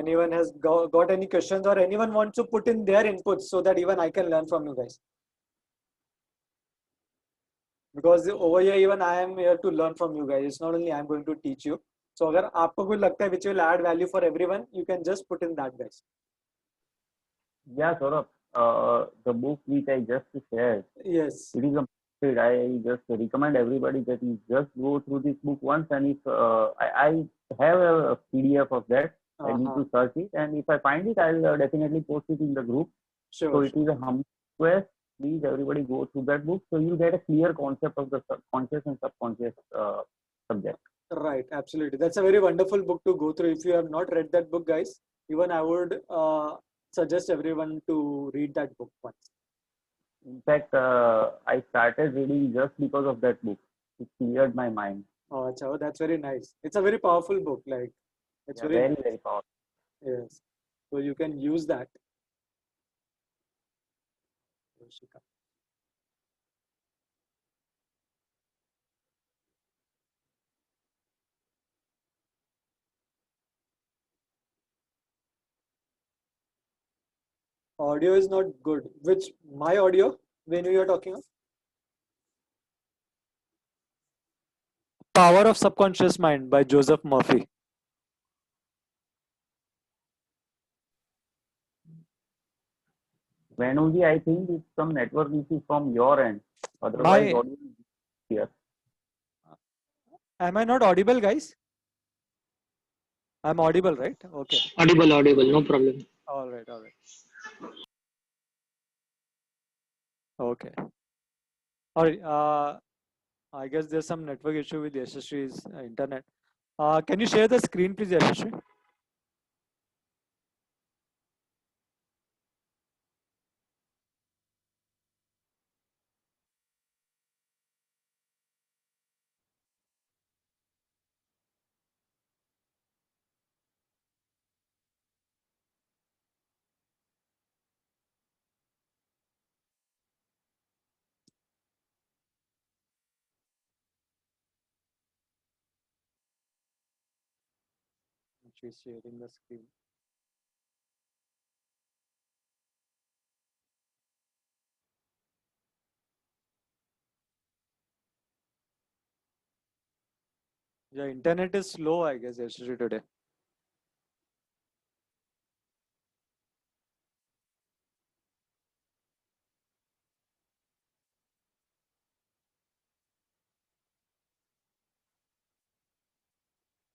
Anyone has got any questions, or anyone wants to put in their inputs so that even I can learn from you guys? Because over here, even I am here to learn from you guys. It's not only I'm going to teach you. So अगर आपको कुछ लगता है which will add value for everyone, you can just put in that, guys. Yeah, Saurabh, the book which I just shared, Yes. it is a I just recommend everybody that you just go through this book once, and if I have a PDF of that, I need to search it, and if I find it, I'll definitely post it in the group. Sure. So it is a humble request. Please, everybody go through that book, so you get a clear concept of the conscious and subconscious subject. Right, absolutely. That's a very wonderful book to go through. If you have not read that book, guys, even I would suggest everyone to read that book once. In fact, I started reading just because of that book. It cleared my mind. Oh, achha, that's very nice. It's a very powerful book. Like, it's Yeah, very very, nice. very powerful. Yes. So you can use that. Audio is not good. Which my audio? When you are talking of? Power of Subconscious Mind by Joseph Murphy. Venuji, I think it's some network issue from your end. Otherwise, My, audio is clear. am I not audible, guys? I'm audible, right? Okay. Audible, no problem. All right, all right. Okay. All right. I guess there's some network issue with Yashashi's internet. Can you share the screen, please, Yashasri? She's sharing the screen. Yeah, internet is slow, I guess, Yashasri today.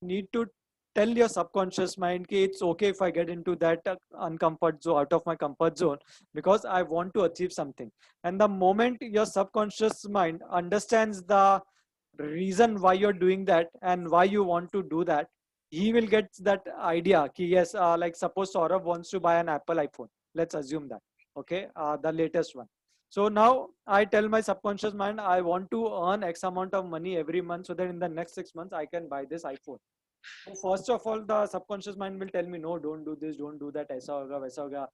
Need to tell your subconscious mind कि it's okay if I get into that uncomfort zone, out of my comfort zone, because I want to achieve something. And the moment your subconscious mind understands the reason why you're doing that and why you want to do that, he will get that idea कि yes, like suppose Saurabh wants to buy an Apple iPhone. Let's assume that, okay, the latest one. So now I tell my subconscious mind I want to earn X amount of money every month so that in the next 6 months I can buy this iPhone. So first of all, the subconscious mind will tell me, no, don't do this, don't do that, aisa hoga, waisa hoga.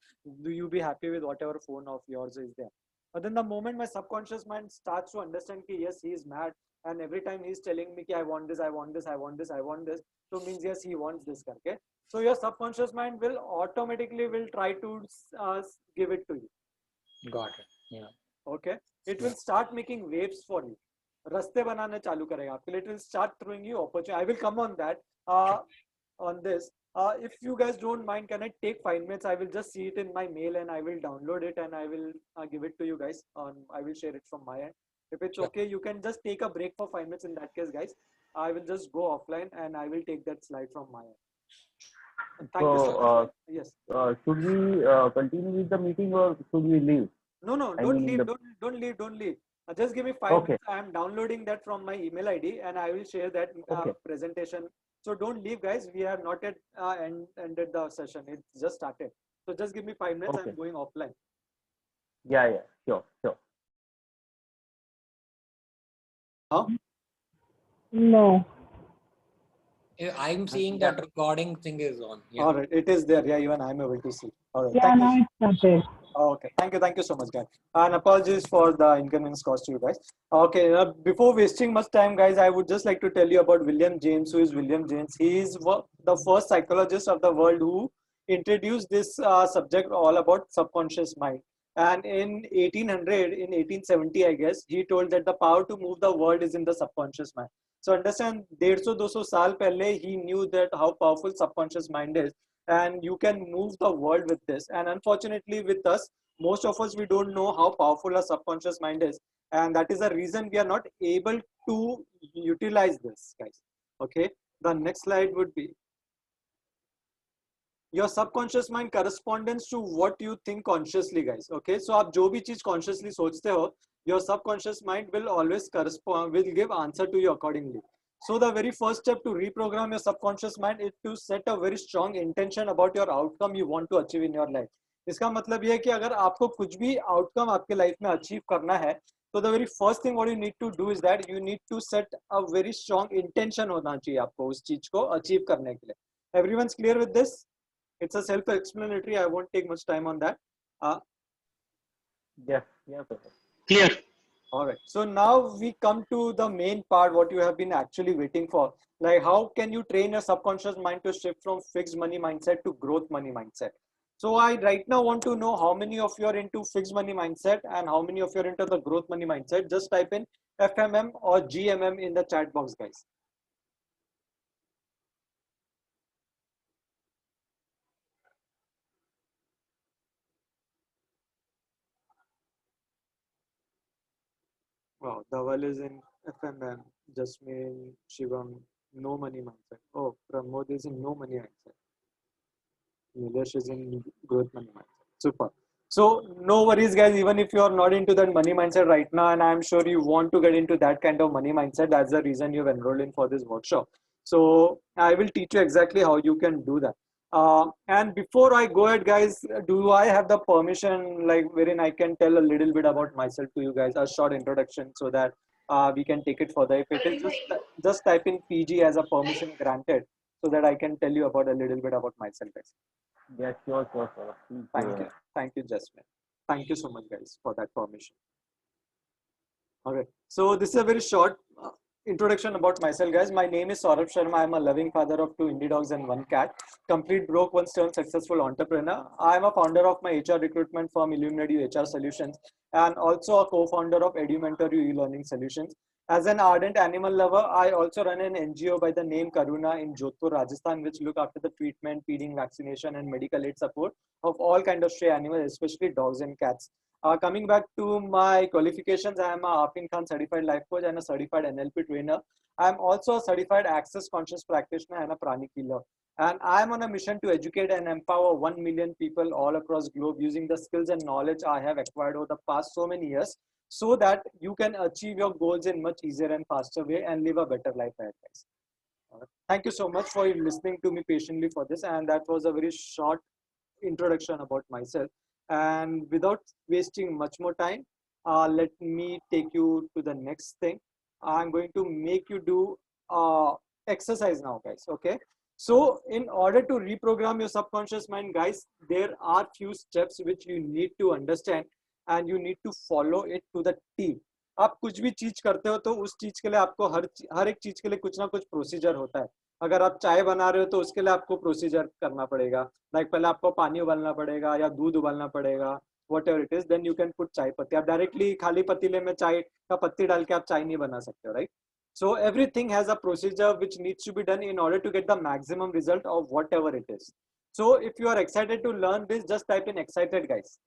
Do you be happy with whatever phone of yours is there? But then the moment my subconscious mind starts to understand that yes, he is mad, and every time he's telling me, I want this, I want this, I want this, I want this, so means yes, he wants this. Okay? So your subconscious mind will automatically will try to give it to you. Got it. Yeah. Okay, it will start making waves for you. रास्ते बनाने चालू करेगा आपके लिए. It will start throwing you opportunity. I will come on that. On this, if you guys don't mind, can I take 5 minutes? I will just see it in my mail and I will download it and I will give it to you guys. I will share it from my end. If it's Sure. okay, you can just take a break for 5 minutes. In that case, guys, I will just go offline and I will take that slide from my end. Thank you so much. So, Yes. should we continue with the meeting or should we leave? No, I don't mean, leave. the Don't leave. Don't leave. Just give me 5 minutes. I am downloading that from my email ID and I will share that Okay. presentation. So don't leave, guys. We have not yet ended the session. It's just started. So just give me 5 minutes. Okay. I'm going offline. Yeah, sure. Huh? No. I'm seeing Yeah. that recording thing is on. Yeah. All right. It is there. Yeah, even I'm able to see. All right. Yeah, Thank you. now it's started. Okay, thank you so much, guys. And apologies for the inconvenience caused to you guys. Okay, before wasting much time, guys, I would just like to tell you about William James. Who is William James? He is the first psychologist of the world who introduced this subject all about subconscious mind. And in 1800, in 1870, I guess, he told that the power to move the world is in the subconscious mind. So understand, 150-200 साल पहले he knew that how powerful subconscious mind is, and you can move the world with this. And unfortunately, with us, most of us, we don't know how powerful our subconscious mind is, and that is the reason we are not able to utilize this, guys. Okay, the next slide would be your subconscious mind corresponds to what you think consciously, guys. Okay, so आप जो भी चीज consciously सोचते हो, your subconscious mind will always correspond, will give answer to you accordingly. So the very first step to reprogram your subconscious mind is to set a very strong intention about your outcome you want to achieve in your life. इसका मतलब ये है कि अगर आपको कुछ भी outcome आपके लाइफ में अचीव करना है, So the very first thing what you need to do is that you need to set a very strong intention होना चाहिए आपको उस चीज को achieve करने के लिए. Everyone's clear with this? It's a self-explanatory. I won't take much time on that. Yes, yes, sir. Clear. All right. So now we come to the main part, what you have been actually waiting for. Like, how can you train your subconscious mind to shift from fixed money mindset to growth money mindset? So I right now want to know how many of you are into fixed money mindset and how many of you are into the growth money mindset. Just type in FMM or GMM in the chat box, guys. Wow, Dhaval is in FMM. Jasmine, Shivam, no money mindset. Oh, Pramod is in no money mindset. Nilesh is in growth money mindset. Super. So no worries, guys. Even if you are not into that money mindset right now, and I'm sure you want to get into that kind of money mindset, that's the reason you've enrolled in for this workshop. So I will teach you exactly how you can do that. And before I go ahead, guys, do I have the permission, like wherein I can tell a little bit about myself to you guys, a short introduction, so that we can take it further. If it is just type in PG as a permission granted, so that I can tell you about a little bit about myself, guys. Yes, sure, sure, sir. Please, Thank you, Jasmine. Thank you so much, guys, for that permission. All right. So this is a very short introduction about myself, guys. My name is Saurabh Sharma. I'm a loving father of 2 indie dogs and 1 cat. Complete broke, once turned successful entrepreneur. I'm a founder of my HR recruitment firm, Illuminate You HR Solutions, and also a co-founder of EduMentor You e-learning solutions. As an ardent animal lover, I also run an NGO by the name Karuna in Jodhpur, Rajasthan, which look after the treatment, feeding, vaccination, and medical aid support of all kind of stray animals, especially dogs and cats. Coming back to my qualifications, I am a Afin Khan certified life coach and a certified NLP trainer. I am also a certified access conscious practitioner and a pranic healer. And I am on a mission to educate and empower 1 million people all across globe using the skills and knowledge I have acquired over the past so many years, so that you can achieve your goals in much easier and faster way and live a better life ahead, guys. Thank you so much for listening to me patiently for this. And that was a very short introduction about myself. And without wasting much more time, let me take you to the next thing. I'm going to make you do exercise now, guys. Okay. So in order to reprogram your subconscious mind, guys, there are few steps which you need to understand and you need to follow it to the T. आप कुछ भी चीज करते हो तो उस चीज के लिए आपको हर एक चीज के लिए कुछ ना कुछ प्रोसीजर होता है. अगर आप चाय बना रहे हो तो उसके लिए आपको प्रोसीजर करना पड़ेगा. लाइक पहले आपको पानी उबालना पड़ेगा या दूध उबालना पड़ेगा, whatever it is. Then you can put chai patti. आप डायरेक्टली खाली पतीले में चाय का पत्ती डाल के आप चाय नहीं बना सकते हो, right? So everything has a procedure which needs to be done in order to get the maximum result of whatever it is. So if you are excited to learn this, just type in excited, guys.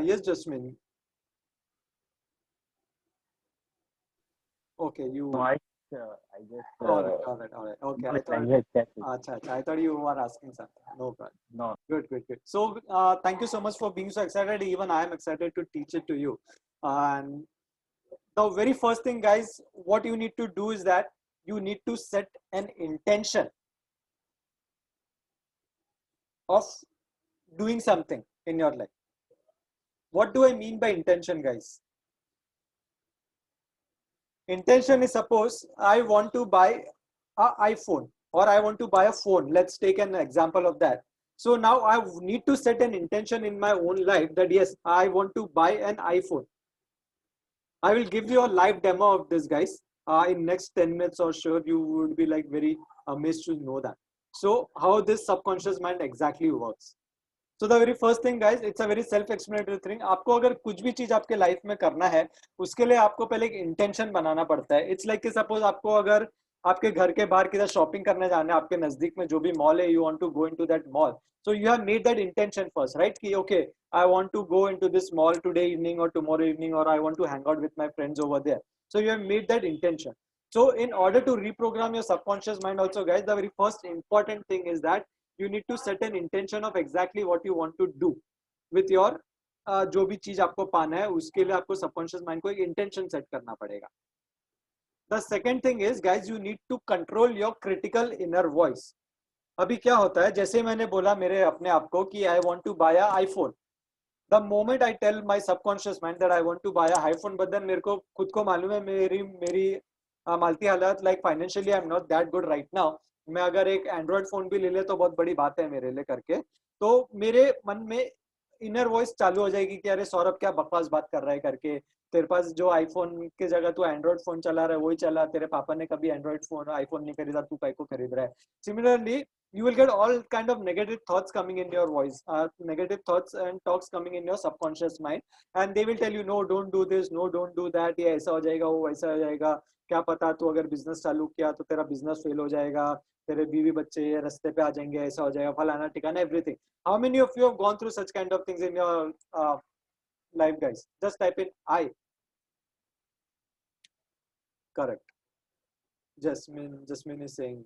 Yes, Jasmine. Okay, you. No, I just. All right. Okay, I thought you were asking something. No problem. No. Good. So thank you so much for being so excited. Even I am excited to teach it to you. And the very first thing, guys, what you need to do is that you need to set an intention of doing something in your life. What do I mean by intention, guys? Intention is, suppose I want to buy an iPhone or I want to buy a phone. Let's take an example of that. So now I need to set an intention in my own life that yes, I want to buy an iPhone. I will give you a live demo of this, guys. In next 10 minutes or sure, you would be like very amazed to know that. So how this subconscious mind exactly works. So the very first thing, guys, it's a very self-explanatory thing. आपको अगर कुछ भी चीज आपके life में करना है, उसके लिए आपको पहले एक इंटेंशन बनाना पड़ता है. इट्स लाइक कि सपोज आपको अगर आपके घर के बाहर किधर शॉपिंग करने जाना है, आपके नजदीक में जो भी मॉल है, you want to go into that mall. So you have made that intention first, right? कि okay, I want to go into this mall today evening or tomorrow evening, or I want to hang out with my friends over there. So you have made that intention. So in order to reprogram your subconscious mind also, guys, the very first important thing is that you need to set an intention of exactly what you want to do with your जो भी चीज आपको पाना है उसके लिए आपको subconscious mind को एक इंटेंशन सेट करना पड़ेगा. The second thing is, guys, you need to control your critical inner voice. अभी क्या होता है, जैसे मैंने बोला मेरे अपने आप को कि I want to buy a iPhone, the moment I tell my subconscious mind that I want to buy a iPhone, but then मेरे को खुद को मालूम है मेरी मेरी मालती हालत, like financially I am not that good right now. मैं अगर एक एंड्रॉयड फोन भी ले ले तो बहुत बड़ी बात है मेरे लिए करके, तो मेरे मन में इनर वॉइस चालू हो जाएगी कि अरे सौरभ क्या बकवास बात कर रहा है करके, तेरे पास जो आईफोन की जगह तू एंड्रॉयड फोन चला रहा है वही चला, तेरे पापा ने कभी एंड्रॉयड फोन आईफोन नहीं खरीदा, तू काय को खरीद रहा है। Similarly you will get all kind of negative thoughts coming in your voice, negative thoughts and talks coming in your subconscious mind, and they will tell you no don't do this, no don't do that, ये ऐसा हो जाएगा वो वैसा हो जाएगा, क्या पता तू अगर बिजनेस चालू किया तो तेरा बिजनेस फेल हो जाएगा, तेरे बीवी बच्चे ये रास्ते पे आ जाएंगे, ऐसा हो जाएगा, फलाना ठिकाना, everything. How many of you have gone through such kind of things in your life guys? Just type in I. Correct. Jasmine is saying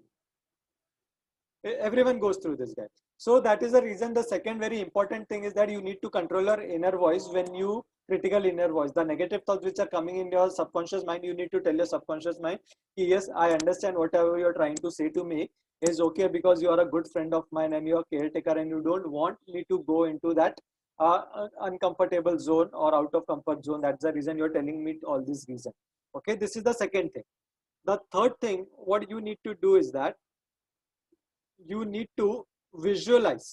everyone goes through this, guy. So that is the reason. The second very important thing is that you need to control your inner voice. When you critical inner voice, the negative thoughts which are coming in your subconscious mind, you need to tell your subconscious mind, yes, I understand whatever you're trying to say to me is okay, because you are a good friend of mine and you're a caretaker and you don't want me to go into that uncomfortable zone or out of comfort zone. That's the reason you're telling me all these reasons. Okay, this is the second thing. The third thing what you need to do is that you need to visualize.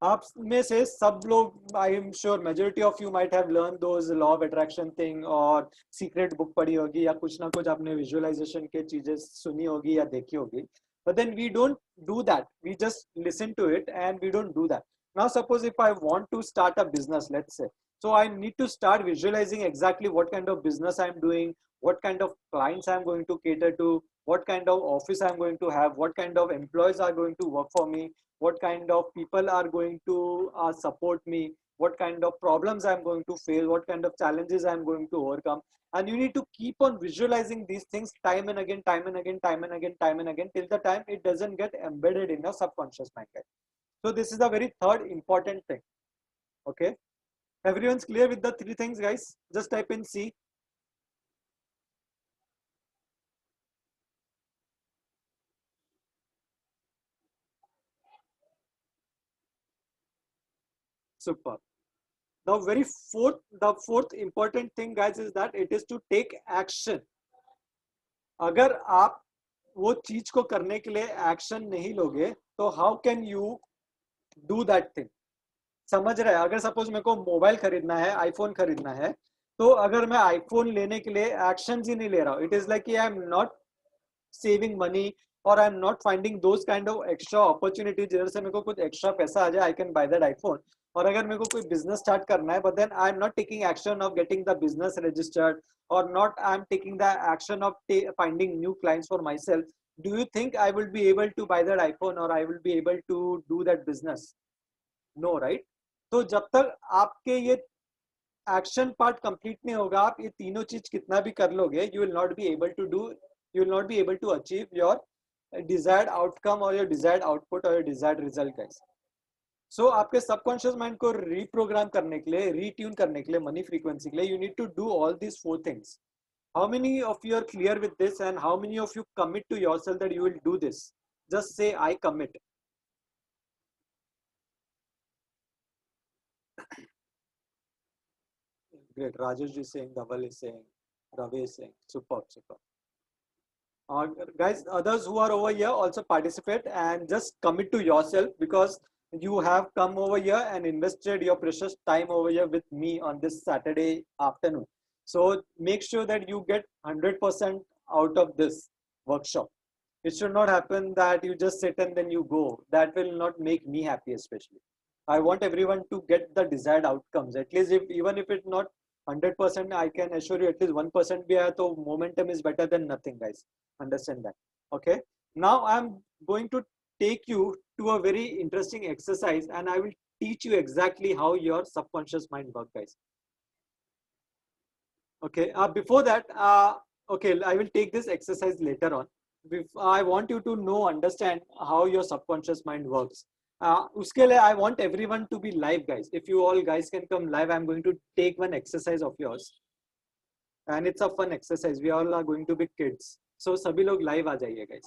आप में से सब लोग, I am sure majority of you might have learn those law of attraction thing और secret book पढ़ी होगी या कुछ ना कुछ आपने विजुअलाइजेशन के चीजें सुनी होगी या देखी होगी, but then we don't do that, we just listen to it and we don't do that. Now suppose if I want to start a business, let's say, so I need to start visualizing exactly what kind of business I'm doing, what kind of clients I'm going to cater to, what kind of office I'm going to have, what kind of employees are going to work for me, what kind of people are going to support me, what kind of problems I'm going to face, what kind of challenges I'm going to overcome. And you need to keep on visualizing these things time and again, time and again, time and again, time and again, till the time it doesn't get embedded in your subconscious mind, guys. So this is the very third important thing. Okay, everyone's clear with the three things, guys? Just type in C. Super. The fourth important thing, guys, is that it is to take action. अगर आप वो चीज को करने के लिए action नहीं लोगे तो how can you do that thing? समझ रहे हैं? अगर सपोज मेरे को मोबाइल खरीदना है, आईफोन खरीदना है, तो अगर मैं आईफोन लेने के लिए एक्शन ही नहीं ले रहा हूँ, it is like I am not saving money और I am not finding those kind of extra opportunity जिधर से मेरे को कुछ एक्स्ट्रा पैसा आ जाए, I can buy that iPhone. और अगर मेरे को कोई बिजनेस स्टार्ट करना है, but then I am not taking action of getting the business registered और not I am taking the action of finding new clients for my self, do you think I will be able to buy that iPhone और I will be able to do that business? No, right? तो जब तक आपके ये action part complete नहीं होगा, आप ये तीनों चीज कितना भी कर लोगे, you will not be able to do, you will not be able to achieve your desired outcome or your desired output or your desired result, guys. So आपके सबकॉन्शियस माइंड को रीप्रोग्राम करने के लिए, रीट्यून करने के लिए, money frequency के लिए, you need to do all these four things. How many of you are clear with this and how many of you commit to yourself that you will do this? Just say I commit. Great. Rajesh is saying, Dhaval is saying, Ravi is saying, superb. Guys, others who are over here also participate and just commit to yourself, because you have come over here and invested your precious time over here with me on this Saturday afternoon. So make sure that you get 100% out of this workshop. It should not happen that you just sit and then you go. That will not make me happy, especially. I want everyone to get the desired outcomes. At least even if it's not 100%, I can assure you at least 1% bhi hai, so momentum is better than nothing, guys. Understand that? Okay. Now I'm going to take you to a very interesting exercise and I will teach you exactly how your subconscious mind works, guys. Okay. Before that, okay, I will take this exercise later on. I want you to know, understand how your subconscious mind works. Uske liye I want everyone to be live, guys. If you all guys can come live, I'm going to take one exercise of yours. And it's a fun exercise. We all are going to be kids. So sabhi log live aa jaiye, guys.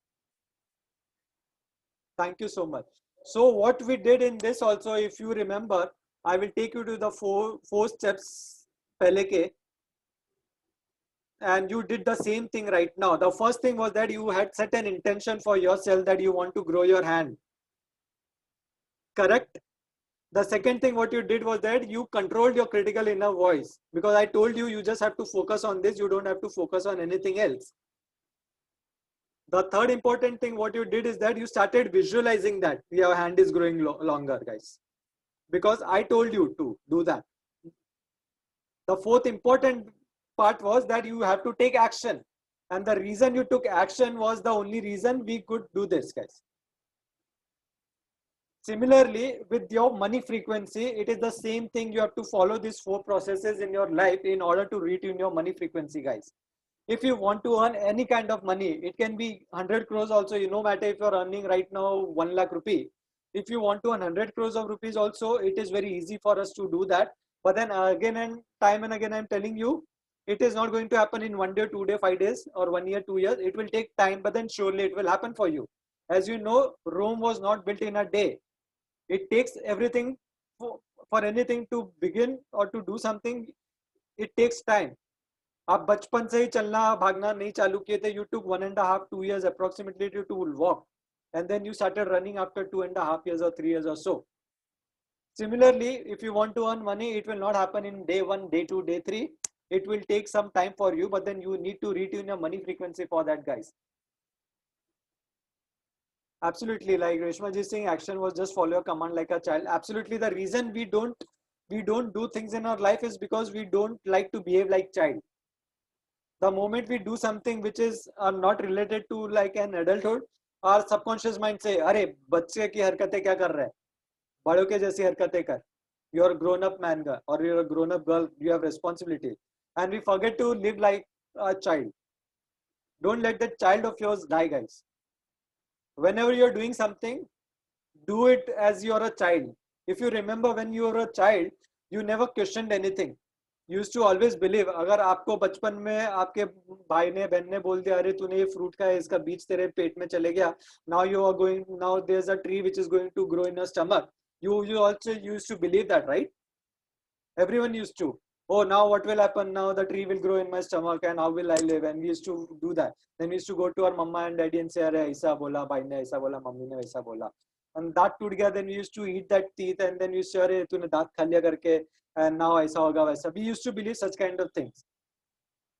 Thank you so much. So what we did in this also, if you remember, I will take you to the four steps pehle ke, and you did the same thing right now. The first thing was that you had set an intention for yourself that you want to grow your hand. Correct? The second thing what you did was that you controlled your critical inner voice, because I told you you just have to focus on this, you don't have to focus on anything else. The third important thing what you did is that you started visualizing that your hand is growing longer, guys, because I told you to do that. The fourth important part was that you have to take action, and the reason you took action was the only reason we could do this, guys. Similarly, with your money frequency, it is the same thing. You have to follow these four processes in your life in order to retune your money frequency, guys. If you want to earn any kind of money, it can be 100 crores also, no matter if you're earning right now 1 lakh rupee. If you want to earn 100 crores of rupees also, it is very easy for us to do that. But then again and again, I'm telling you, it is not going to happen in 1 day, 2 days, 5 days, or 1 year, 2 years. It will take time, but then surely it will happen for you. As you know, Rome was not built in a day. It takes everything for anything to begin or to do something. It takes time. आप बचपन से ही चलना भागना नहीं चालू किए थे. You took 1.5 2 years approximately to walk, and then you started running after 2.5 years or 3 years or so. Similarly, if you want to earn money, it will not happen in day 1, day 2, day 3. It will take some time for you, but then you need to retune your money frequency for that, guys. Absolutely, like Reshma ji is saying, action was just follow your command like a child. Absolutely, the reason we don't do things in our life is because we don't like to behave like child. The moment we do something which is not related to like an adulthood, our subconscious mind say, अरे बच्चे की हरकतें क्या कर रहे हैं, बड़ों के जैसी हरकतें कर. You're a grown up man or you're a grown up girl, you have responsibility, and we forget to live like a child. Don't let that child of yours die, guys. Whenever you're doing something, do it as you're a child. If you remember when you were a child, you never questioned anything. You used to always believe. अगर आपको बचपन में आपके भाई ने बहन ने बोल दिया अरे तूने ये फ्रूट का है इसका बीज तेरे पेट में चले गया, now you are going, now there's a tree which is going to grow in your stomach, you also used to believe that, right? Everyone used to, oh, now what will happen, now the tree will grow in my stomach and how will I live, and we used to do that. Then we used to go to our mama and daddy and say अरे ऐसा बोला भाई ने ऐसा बोला mummy ने वैसा बोला, and that टूट गया. Then we used to eat that teeth and then we used to say अरे तूने दांत खा लिया करके, and now ऐसा होगा वैसा. We used to believe such kind of things.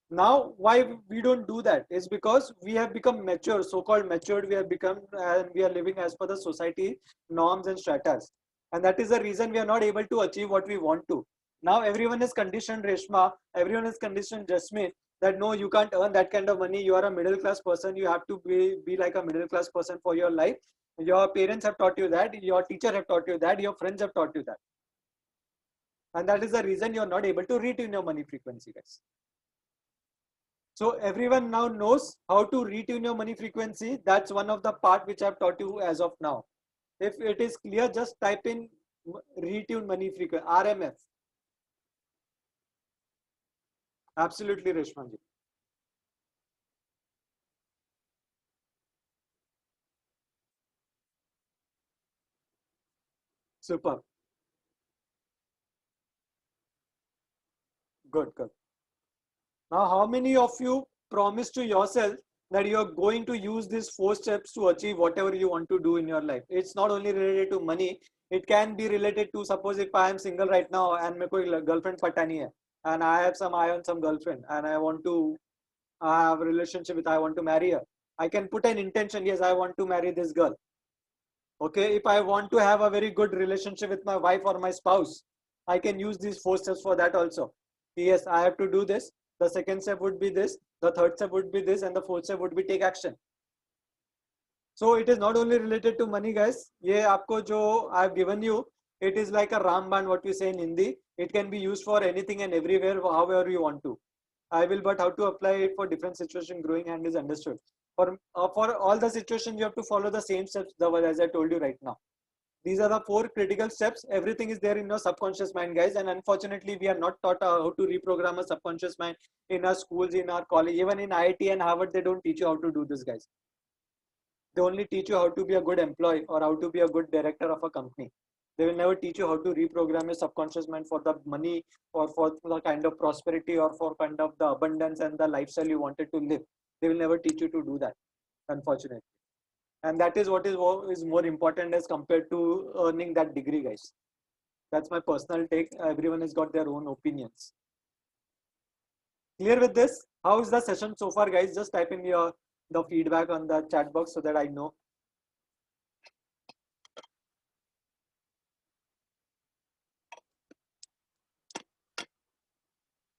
Now why we don't do that is because we have become mature, so-called matured we have become, and we are living as per the society norms and stratas, and that is the reason we are not able to achieve what we want to. Now everyone is conditioned, Reshma, everyone is conditioned, Jasmine, that no, you can't earn that kind of money, you are a middle class person, you have to be like a middle class person for your life. Your parents have taught you that, your teacher have taught you that, your friends have taught you that, and that is the reason you're not able to retune your money frequency, guys. So everyone now knows how to retune your money frequency. That's one of the part which I've taught you as of now. If it is clear, just type in retune money frequency, RMF. Absolutely, Reshmanji. Super. Good, good. Now, how many of you promise to yourself that you are going to use these 4 steps to achieve whatever you want to do in your life? It's not only related to money. It can be related to, suppose if I am single right now and मेरे को girlfriend Patani है, and I have some eye on some girlfriend and I want to have a relationship with, I want to marry her. I can put an intention, yes, I want to marry this girl. Okay, if I want to have a very good relationship with my wife or my spouse, I can use these 4 steps for that also. Yes, I have to do this. The second step would be this, the third step would be this, and the fourth step would be take action. So it is not only related to money, guys. ये आपको जो I have given you, it is like a Ramban, what we say in Hindi. It can be used for anything and everywhere, however you want to. I will, but how to apply it for different situation, growing hand is understood. For all the situations, you have to follow the same steps as I told you right now. These are the 4 critical steps. Everything is there in your subconscious mind, guys. And unfortunately, we are not taught how to reprogram a subconscious mind in our schools, in our college, even in IIT and Harvard. They don't teach you how to do this, guys. They only teach you how to be a good employee or how to be a good director of a company. They will never teach you how to reprogram your subconscious mind for the money or for the kind of prosperity or for kind of the abundance and the lifestyle you wanted to live. They will never teach you to do that, unfortunately. And that is what is more important as compared to earning that degree, guys. That's my personal take. Everyone has got their own opinions. Clear with this? How is the session so far, guys? Just type in the feedback on the chat box so that I know.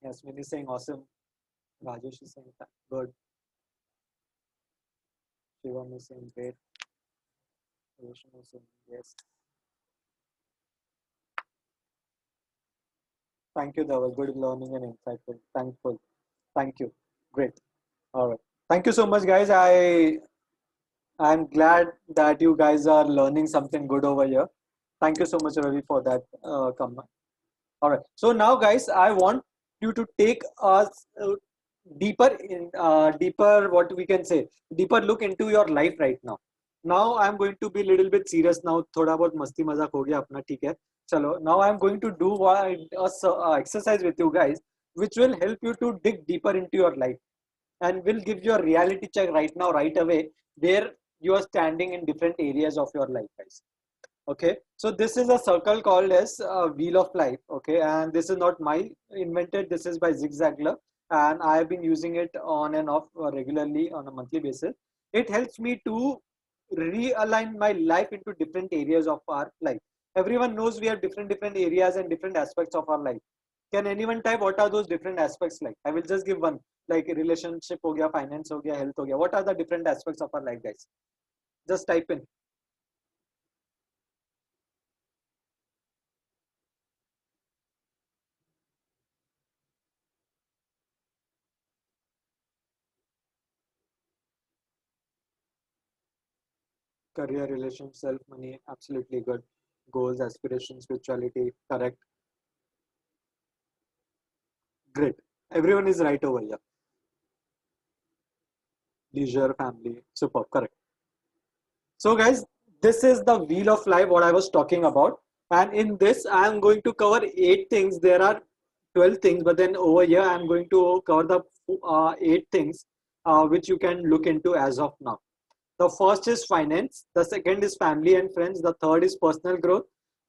Yasmin is saying awesome. Rajesh is saying good. Shivam is saying great. Roshan is saying yes. Thank you, Dhaval. Good learning and insightful. Thankful. Thank you. Great. All right. Thank you so much, guys. I'm glad that you guys are learning something good over here. Thank you so much, Ravi, for that comment. All right. So now, guys, I want you to take us deeper. What we can say, deeper look into your life right now. Now I'm going to be a little bit serious now. थोड़ा बहुत मस्ती मजाक हो गया अपना ठीक है. चलो. Now I'm going to do a exercise with you guys, which will help you to dig deeper into your life, and will give you a reality check right now, right away, where you are standing in different areas of your life, guys. Okay, so this is a circle called as wheel of life. Okay, and this is not my invented, this is by Zig Ziglar, and I have been using it on and off regularly on a monthly basis. It helps me to realign my life into different areas of our life. Everyone knows we have different areas and different aspects of our life. Can anyone type what are those different aspects? Like, I will just give one, like relationship ho gaya, finance ho gaya, health ho gaya. What are the different aspects of our life, guys? Just type in. Career, relations, self, money, absolutely good. Goals, aspirations, spirituality, correct. Great. Everyone is right over here. Leisure, family, superb, correct. So guys, this is the wheel of life what I was talking about. And in this, I am going to cover 8 things. There are 12 things, but then over here, I am going to cover the 8 things which you can look into as of now. The first is finance. The second is family and friends. The third is personal growth.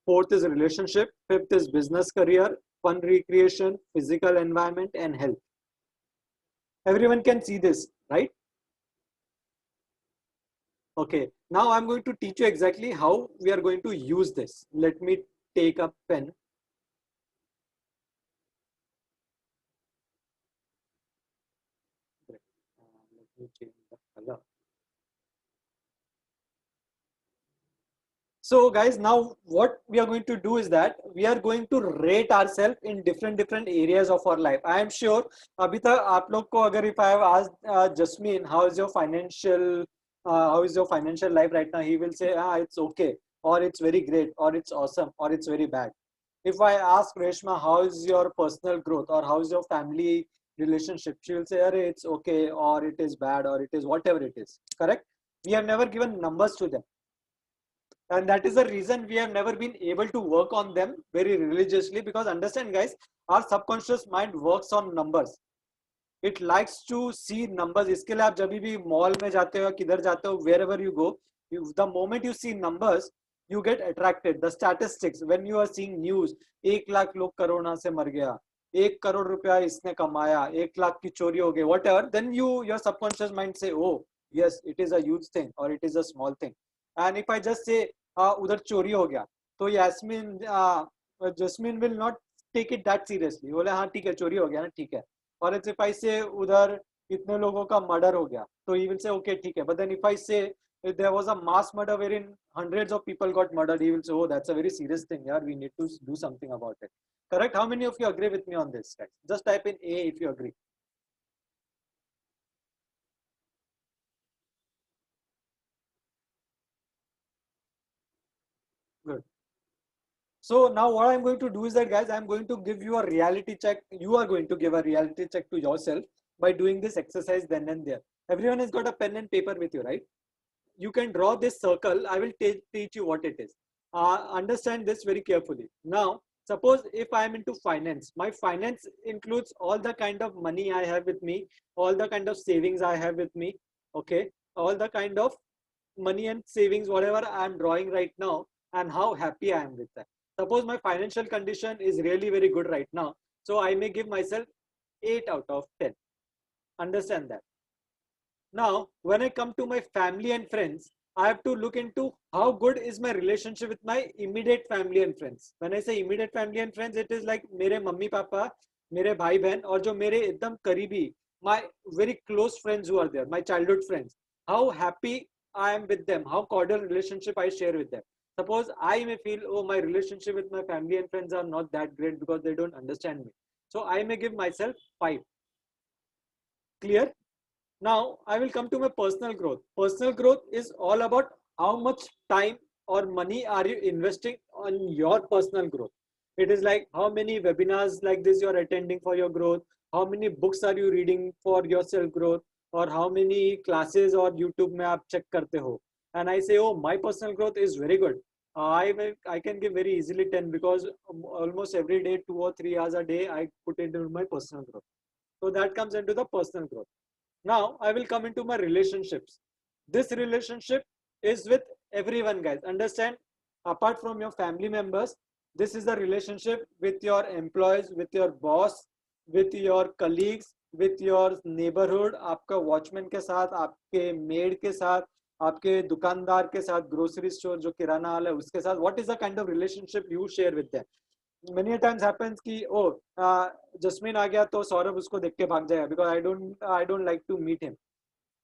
Fourth is relationship. Fifth is business career, fun recreation, physical environment, and health. Everyone can see this, right? Okay. Now I'm going to teach you exactly how we are going to use this. Let me take a pen. Let me change the color. So guys, now what we are going to do is that we are going to rate ourselves in different areas of our life. I am sure अभी तक आप लोग को अगर if I have asked Jasmine how is your financial life right now, he will say it's okay, or it's very great, or it's awesome, or it's very bad. If I ask Reshma how is your personal growth or how is your family relationship, she will say it's okay, or it is bad, or it is whatever it is. Correct? We have never given numbers to them. And that is the reason we have never been able to work on them very religiously, because understand guys, our subconscious mind works on numbers. It likes to see numbers. इसके लिए आप जब भी mall में जाते हो किधर जाते हो, wherever you go, the moment you see numbers, you get attracted. The statistics, when you are seeing news, 1 lakh लोग कोरोना से मर गया, 1 करोड़ रुपया इसने कमाया, 1 लाख की चोरी हो गई, whatever, then your subconscious mind say, oh yes, it is a huge thing or it is a small thing. And if I just say उधर चोरी हो गया, तो Jasmine will not take it that seriously. बोले हाँ ठीक है चोरी हो गया ना ठीक है. Or if I say उधर इतने लोगों का मर्डर हो गया, तो he will say okay ठीक है. But then if I say if there was a mass murder wherein hundreds of people got murdered, he will say oh that's a very serious thing. Yeah, we need to do something about it. Correct? How many of you agree with me on this, guys? Just type in A if you agree. Good. So now what I'm going to do is that guys, I'm going to give you a reality check. You are going to give a reality check to yourself by doing this exercise then and there. Everyone has got a pen and paper with you, right? you can draw this circle. I will teach you what it is. Understand this very carefully. Now, suppose if I am into finance, my finance includes all the kind of money I have with me, all the kind of savings I have with me, okay, all the kind of money and savings, whatever I am drawing right now, and how happy I am with that. Suppose my financial condition is really very good right now, so I may give myself 8 out of 10. Understand that. Now, when I come to my family and friends, I have to look into how good is my relationship with my immediate family and friends. When I say immediate family and friends, it is like मेरे mummy papa, मेरे भाई बहन और जो मेरे एकदम करीबी, my very close friends who are there, my childhood friends. How happy I am with them, how cordial relationship I share with them. Suppose I may feel, oh, my relationship with my family and friends are not that great because they don't understand me. So I may give myself 5. Clear? Now, I will come to my personal growth. Personal growth is all about how much time or money are you investing on your personal growth. It is like how many webinars like this you are attending for your growth, how many books are you reading for your self growth, or how many classes or YouTube में आप check करते हो. And I say, oh, my personal growth is very good. I can give very easily 10 because almost every day 2 or 3 hours a day I put into my personal growth. So that comes into the personal growth. Now I will come into my relationships. This relationship is with everyone, guys. Understand? Apart from your family members, this is the relationship with your employees, with your boss, with your colleagues, with your neighborhood, आपका watchman के साथ, आपके maid के साथ, आपके दुकानदार के साथ, grocery store जो किराना वाला है उसके साथ. What is the kind of relationship you share with them? Many times happens कि जस्मीन आ गया तो सौरभ उसको देख के भाग जाएगा because I don't like to meet him.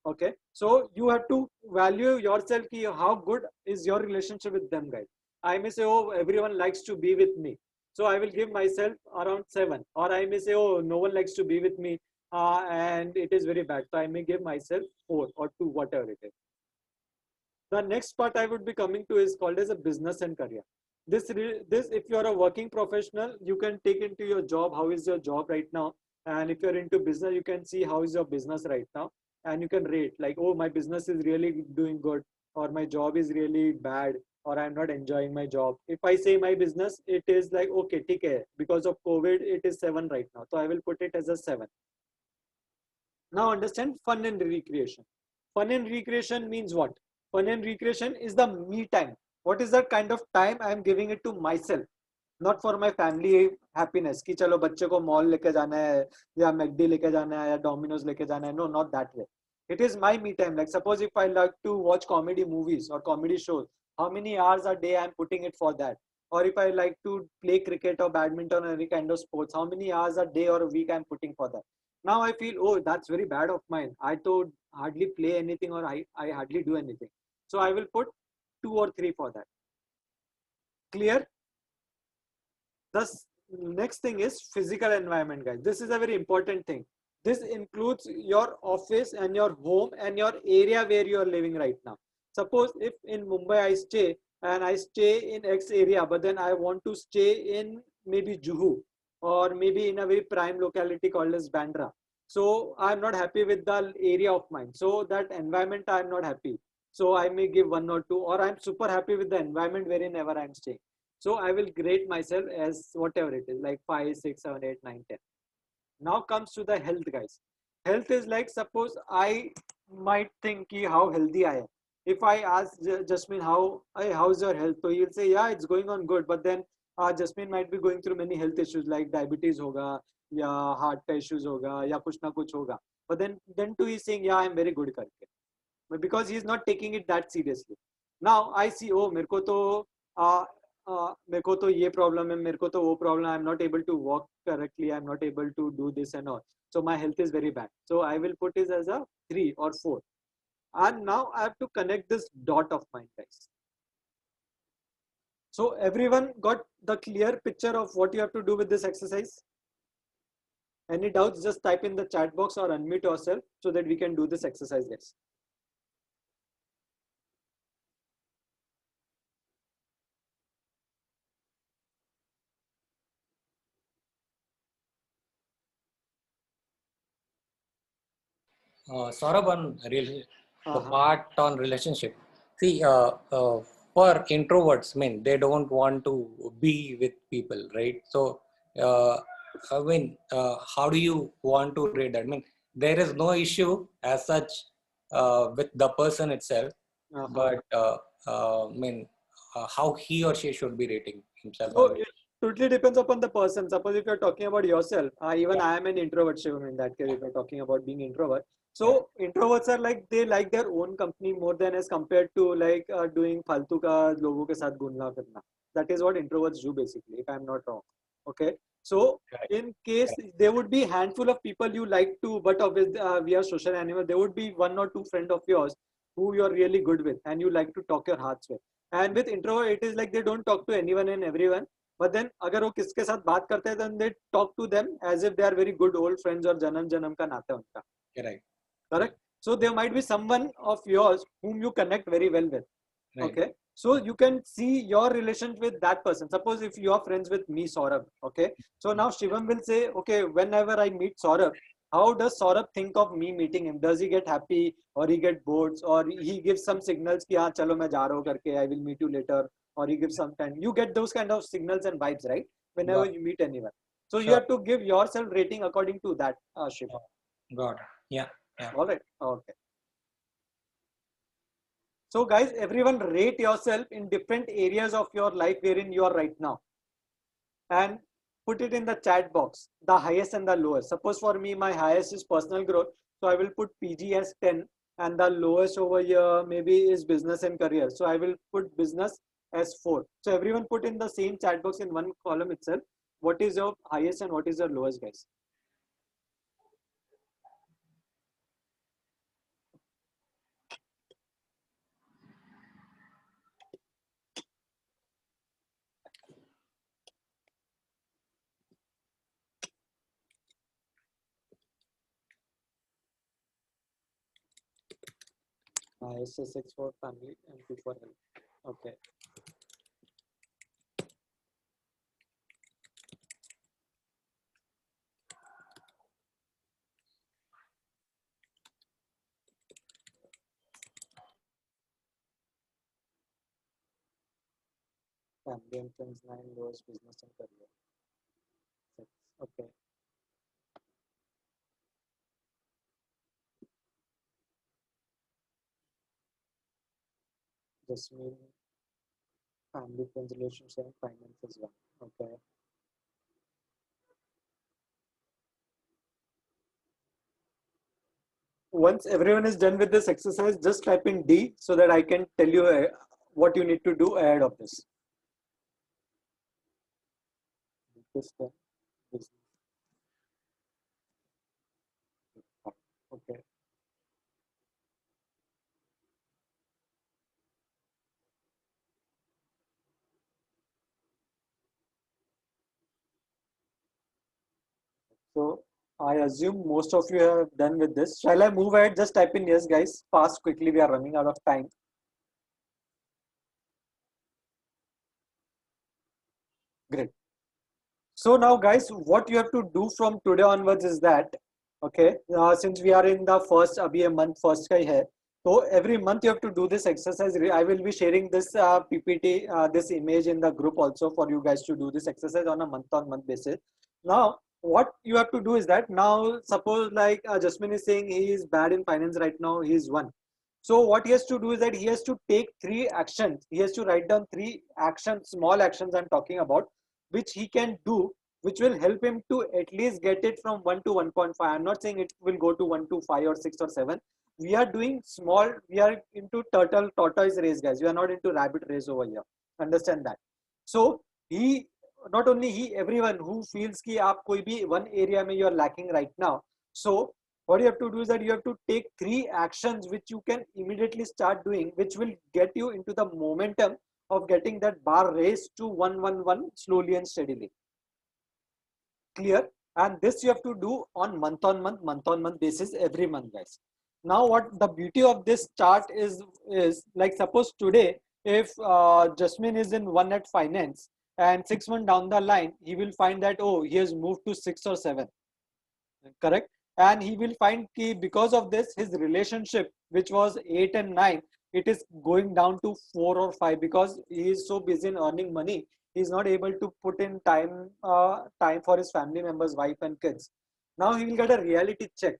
Okay, so you have to value yourself ki how good is your relationship with them, guys. I may say, oh, everyone likes to be with me, so I will give myself around 7. Or I may say, oh, no one likes to be with me, and it is very bad, so I may give myself 4 or 2, whatever it is. The next part I would be coming to is called as a business and career. This if you are a working professional, you can take into your job, how is your job right now, and if you're into business, you can see how is your business right now, and you can rate like, oh, my business is really doing good, or my job is really bad, or I'm not enjoying my job. If I say my business, it is like, okay, ठीक है, because of COVID it is 7 right now, so I will put it as a 7. Now understand fun and recreation. Fun and recreation means what? Fun and recreation is the me time. What is that kind of time I am giving it to myself? Not for my family happiness कि चलो बच्चे को mall लेके जाना है या McD लेके जाना है या डोमिनोज लेके जाना है. No, not that way. It is my me time. Like suppose if I like to watch comedy movies or comedy shows, how many hours a day I am putting it for that? Or if I like to play cricket or badminton or any kind of sports, how many hours a day or a week I am putting for that? Now I feel, oh, that's very bad of mine. I don't hardly play anything or I hardly do anything. So I will put 2 or 3 for that. Clear? The next thing is physical environment, guys. This is a very important thing. This includes your office and your home and your area where you are living right now. Suppose if in Mumbai I stay and I stay in X area, but then I want to stay in maybe Juhu or maybe in a very prime locality called as Bandra. So I'm not happy with the area of mine. So that environment I'm not happy. So I may give 1 or 2, or I'm super happy with the environment wherever I'm staying. So I will grade myself as whatever it is, like 5, 6, 7, 8, 9, 10. Now comes to the health, guys. Health is like, suppose I might think how healthy I am. If I ask Jasmine how's your health, so he'll say, yeah, it's going on good. But then Jasmine might be going through many health issues like diabetes hoga, या heart का issues होगा या कुछ ना कुछ होगा. But then too he's saying, yeah, I'm very good करके. But because he's not taking it that seriously. Now I see, oh, मेरे को तो ये प्रॉब्लम है, मेरे को तो वो problem, I am not able to walk correctly, I am not able to do this and all, so my health is very bad, so I will put it as a 3 or 4. And now I have to connect this dot of mine, guys. So everyone got the clear picture of what you have to do with this exercise? Any doubts, just type in the chat box or unmute yourself so that we can do this exercise, guys. Saurabh on real. the part on relationship. See, for introverts, I mean, they don't want to be with people, right? So, I mean, how do you want to rate that? I mean, there is no issue as such with the person itself, but I mean, how he or she should be rating himself. So it totally depends upon the person. Suppose if you're talking about yourself, even I am an introvert, Shivam, in that case, if you're talking about being introvert. So introverts are like, they like their own company more than as compared to like doing faltu ka logo ke sath ghumna firna. That is what introverts do basically, if I'm not wrong. Okay. So in case there would be handful of people you like to, but obviously we are social animal, there would be one or two friend of yours who you're really good with and you like to talk your hearts with. And with introvert, it is like they don't talk to anyone and everyone. But then, अगर वो किसके साथ बात करते हैं, then they talk to them as if they are very good old friends और जन्म जन्म का नाता है उनका. Correct. Correct. So there might be someone of yours whom you connect very well with. Right. Okay. So you can see your relationship with that person. Suppose if you are friends with me, Saurabh. Okay. So now Shivam will say, okay, whenever I meet Saurabh, how does Saurabh think of me meeting him? Does he get happy or he get bored or he gives some signals कि हाँ चलो मैं जा रहा हूँ करके, I will meet you later, or he gives some time. You get those kind of signals and vibes, right? Whenever you meet anyone. So you have to give yourself rating according to that, Shivam. Got it. Yeah. Yeah. All right. Okay. So guys, everyone rate yourself in different areas of your life wherein you are right now. And put it in the chat box, the highest and the lowest. Suppose for me, my highest is personal growth. So I will put PG as 10 and the lowest over here maybe is business and career. So I will put business as 4. So everyone put in the same chat box in one column itself. What is your highest and what is your lowest, guys? Highest is 6 for family and 2 for health. Okay. Family and friends 9, lowest business and career 6. Okay. Just mean family, friends, relationship, and finance is 1. Okay. Once everyone is done with this exercise, just type in D so that I can tell you what you need to do ahead of this. Okay. So I assume most of you have done with this. Shall I move ahead? Just type in yes, guys. Fast, quickly. We are running out of time. Great. So now, guys, what you have to do from today onwards is that, okay, since we are in the first, abhi a month first ka hi hai, so every month you have to do this exercise. I will be sharing this PPT, this image in the group also for you guys to do this exercise on a month-on-month basis. Now, what you have to do is that now, suppose like Jasmine is saying he is bad in finance right now, he is 1. So what he has to do is that he has to take 3 actions. He has to write down 3 actions, small actions I'm talking about, which he can do, which will help him to at least get it from 1 to 1.5. I'm not saying it will go to 1 to 5 or 6 or 7. We are doing small, we are into tortoise race, guys. We are not into rabbit race over here. Understand that. So he, not only he, everyone who feels ki aap koi bhi one area mein you are lacking right now. So what you have to do is that you have to take 3 actions which you can immediately start doing, which will get you into the momentum of getting that bar raised to 111 slowly and steadily. Clear? And this you have to do on month on month basis every month, guys. Now what the beauty of this chart is like, suppose today if Jasmine is in 1 at finance and 6 months down the line he will find that, oh, he has moved to 6 or 7, correct? and he will find कि because of this his relationship which was 8 and 9, it is going down to 4 or 5 because he is so busy in earning money. He is not able to put in time for his family members, wife and kids. Now he will get a reality check.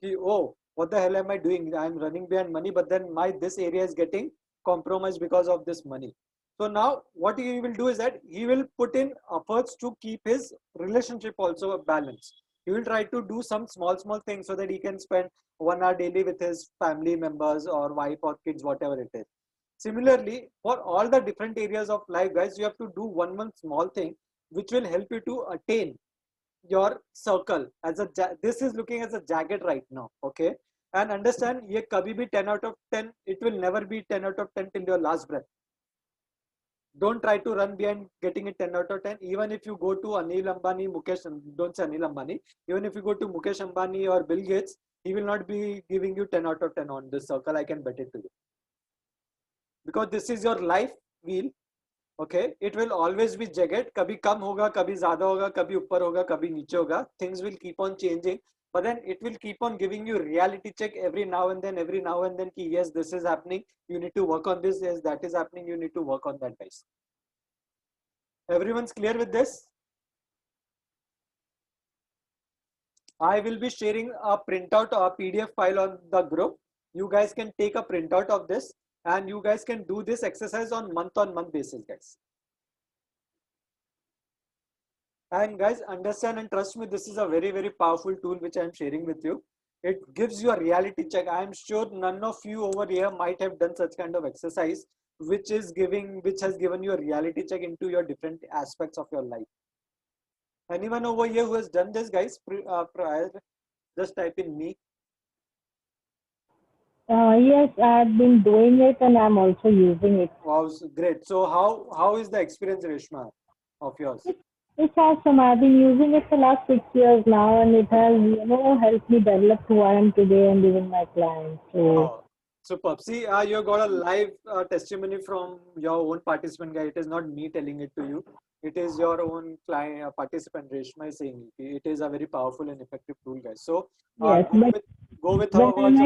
Oh, what the hell am I doing? I'm running behind money, but then my this area is getting compromised because of this money. So now what he will do is that he will put in efforts to keep his relationship also balanced. He will try to do some small things so that he can spend 1 hour daily with his family members or wife or kids, whatever it is. Similarly, for all the different areas of life, guys, you have to do one small thing which will help you to attain your circle as a this is looking as a jagged right now, okay, and understand ye kabhi bhi 10 out of 10, it will never be 10 out of 10 till your last breath. Don't try to run behind getting it 10 out of 10. Even if you go to Anil Ambani, Mukesh, don't say Anil Ambani, even if you go to Mukesh Ambani or Bill Gates, he will not be giving you 10 out of 10 on this circle, I can bet it to you, because this is your life wheel. Okay, it will always be jagged. कभी कम होगा, कभी ज़्यादा होगा, कभी ऊपर होगा, कभी नीचे होगा. Things will keep on changing, but then it will keep on giving you reality check every now and then, कि yes, this is happening, you need to work on this. Yes, that is happening, you need to work on that, guys. Everyone's clear with this? I will be sharing a printout or a PDF file on the group. You guys can take a printout of this, and you guys can do this exercise on month basis, guys. And guys, understand and trust me, this is a very powerful tool which I am sharing with you. It gives you a reality check. I am sure none of you over here might have done such kind of exercise which has given you a reality check into your different aspects of your life. Anyone over here who has done this, guys? Prior, just type in me. Yes, I've been doing it and I'm also using it. Wow, great. So how is the experience, Reshma, of yours? It's awesome. I've been using it for last 6 years now, and it has, helped me develop who I am today and even my clients. So, Oh, superb. See, you got a live testimony from your own participant, guy. It is not me telling it to you. It is your own client, participant, Reshma, is saying it. It is a very powerful and effective tool, guys. So, yes, but go with her words.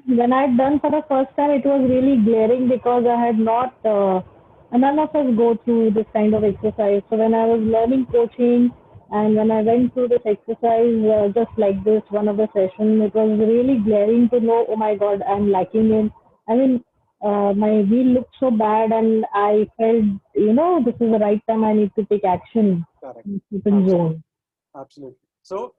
when I'd done for the first time, it was really glaring because I had not, none of us go through this kind of exercise. So when I was learning coaching and when I went through this exercise, just like this, one of the sessions, it was really glaring to know, oh my God, I'm lacking in. I mean, my wheel looked so bad and I felt, this is the right time I need to take action. Correct. Keep in zone. Absolutely. So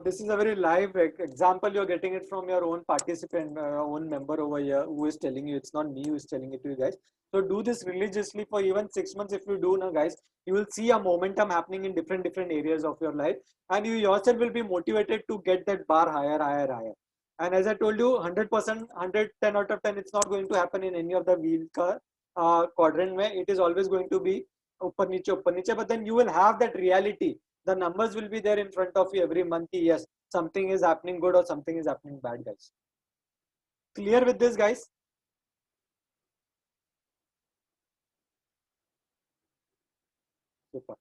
this is a very live example. You're getting it from your own participant, own member over here who is telling you. It's not me who is telling it to you guys. So do this religiously for even 6 months. If you do now, guys, you will see a momentum happening in different areas of your life, and you yourself will be motivated to get that bar higher. And as I told you, 100%, 110 out of 10, it's not going to happen in any of the wheel quadrant where it is always going to be upper niche, but then you will have that reality. The numbers will be there in front of you every month. Yes, something is happening good or something is happening bad, guys. Clear with this, guys? Super.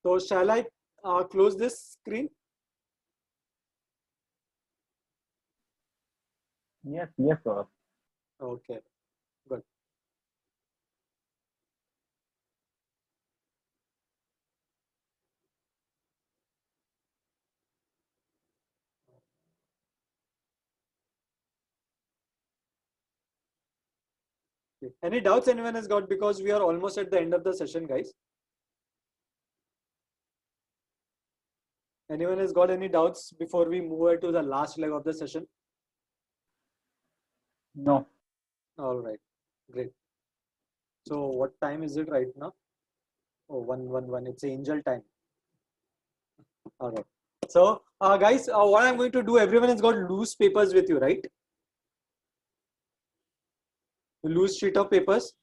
So shall I close this screen? Yes, sir. Okay, good. Any doubts anyone has got, because we are almost at the end of the session, guys? Anyone has got any doubts before we move to the last leg of the session? No. All right, great. So what time is it right now? Oh, 1:11. It's angel time. All right. So guys, what I'm going to do, everyone has got loose papers with you, right? Loose sheet of papers.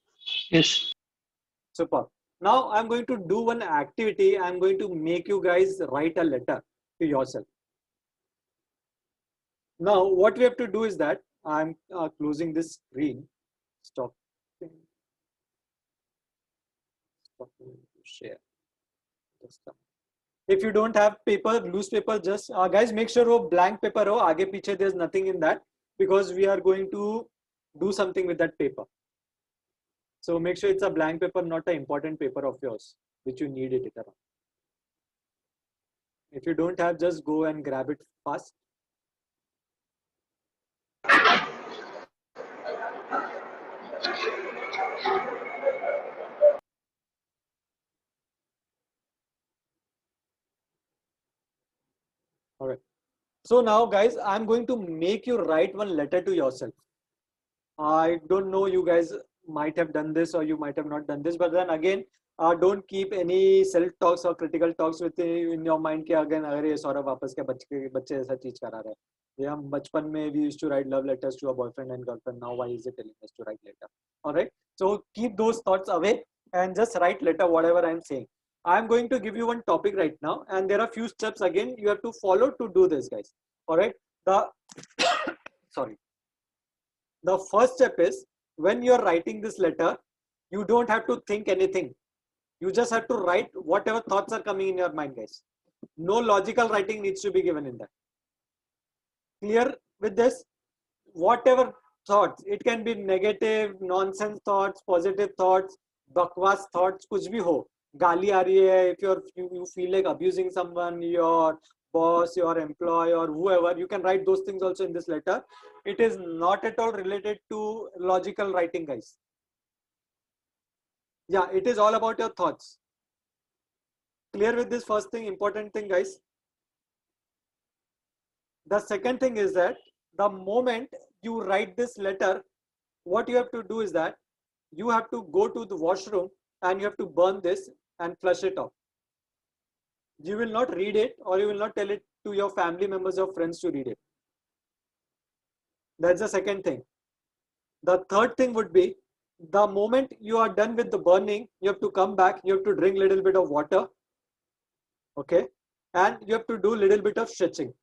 Yes. Super. Now I'm going to do one activity. I'm going to make you guys write a letter to yourself. Now what we have to do is that I'm closing this screen. Stop. Stop share. Just if you don't have paper, loose paper, just guys make sure वो blank paper हो आगे पीछे. There's nothing in that because we are going to do something with that paper. So make sure it's a blank paper, not an important paper of yours which you need it around. If you don't have, just go and grab it fast. All right. So now guys, I'm going to make you write one letter to yourself. I don't know, you guys might have done this or you might have not done this, but then again, don't keep any self talks or critical talks with in your mind कि again अगर ये सौरभ वापस क्या बच्चे ऐसा चीज करा रहा है. ये हम बचपन में we used to write love letters to a boyfriend and girlfriend. Now why is it telling us to write letter? All right. So keep those thoughts away and just write letter whatever I'm saying. I'm going to give you one topic right now, and there are few steps again you have to follow to do this, guys. All right. The sorry. The first step is when you're writing this letter, you don't have to think anything. You just have to write whatever thoughts are coming in your mind, guys. No logical writing needs to be given in that. Clear with this? Whatever thoughts, it can be negative, nonsense thoughts, positive thoughts, bakwas thoughts, kuch bhi ho. Gali aa rahi hai, if you feel like abusing someone, your boss, your employee, or whoever, you can write those things also in this letter. It is not at all related to logical writing, guys. Yeah, it is all about your thoughts. Clear with this first thing, important thing, guys. The second thing is that the moment you write this letter, what you have to do is that you have to go to the washroom and you have to burn this and flush it off. You will not read it or you will not tell it to your family members or friends to read it. That's the second thing. The third thing would be the moment you are done with the burning, you have to come back, you have to drink a little bit of water. Okay. And you have to do a little bit of stretching.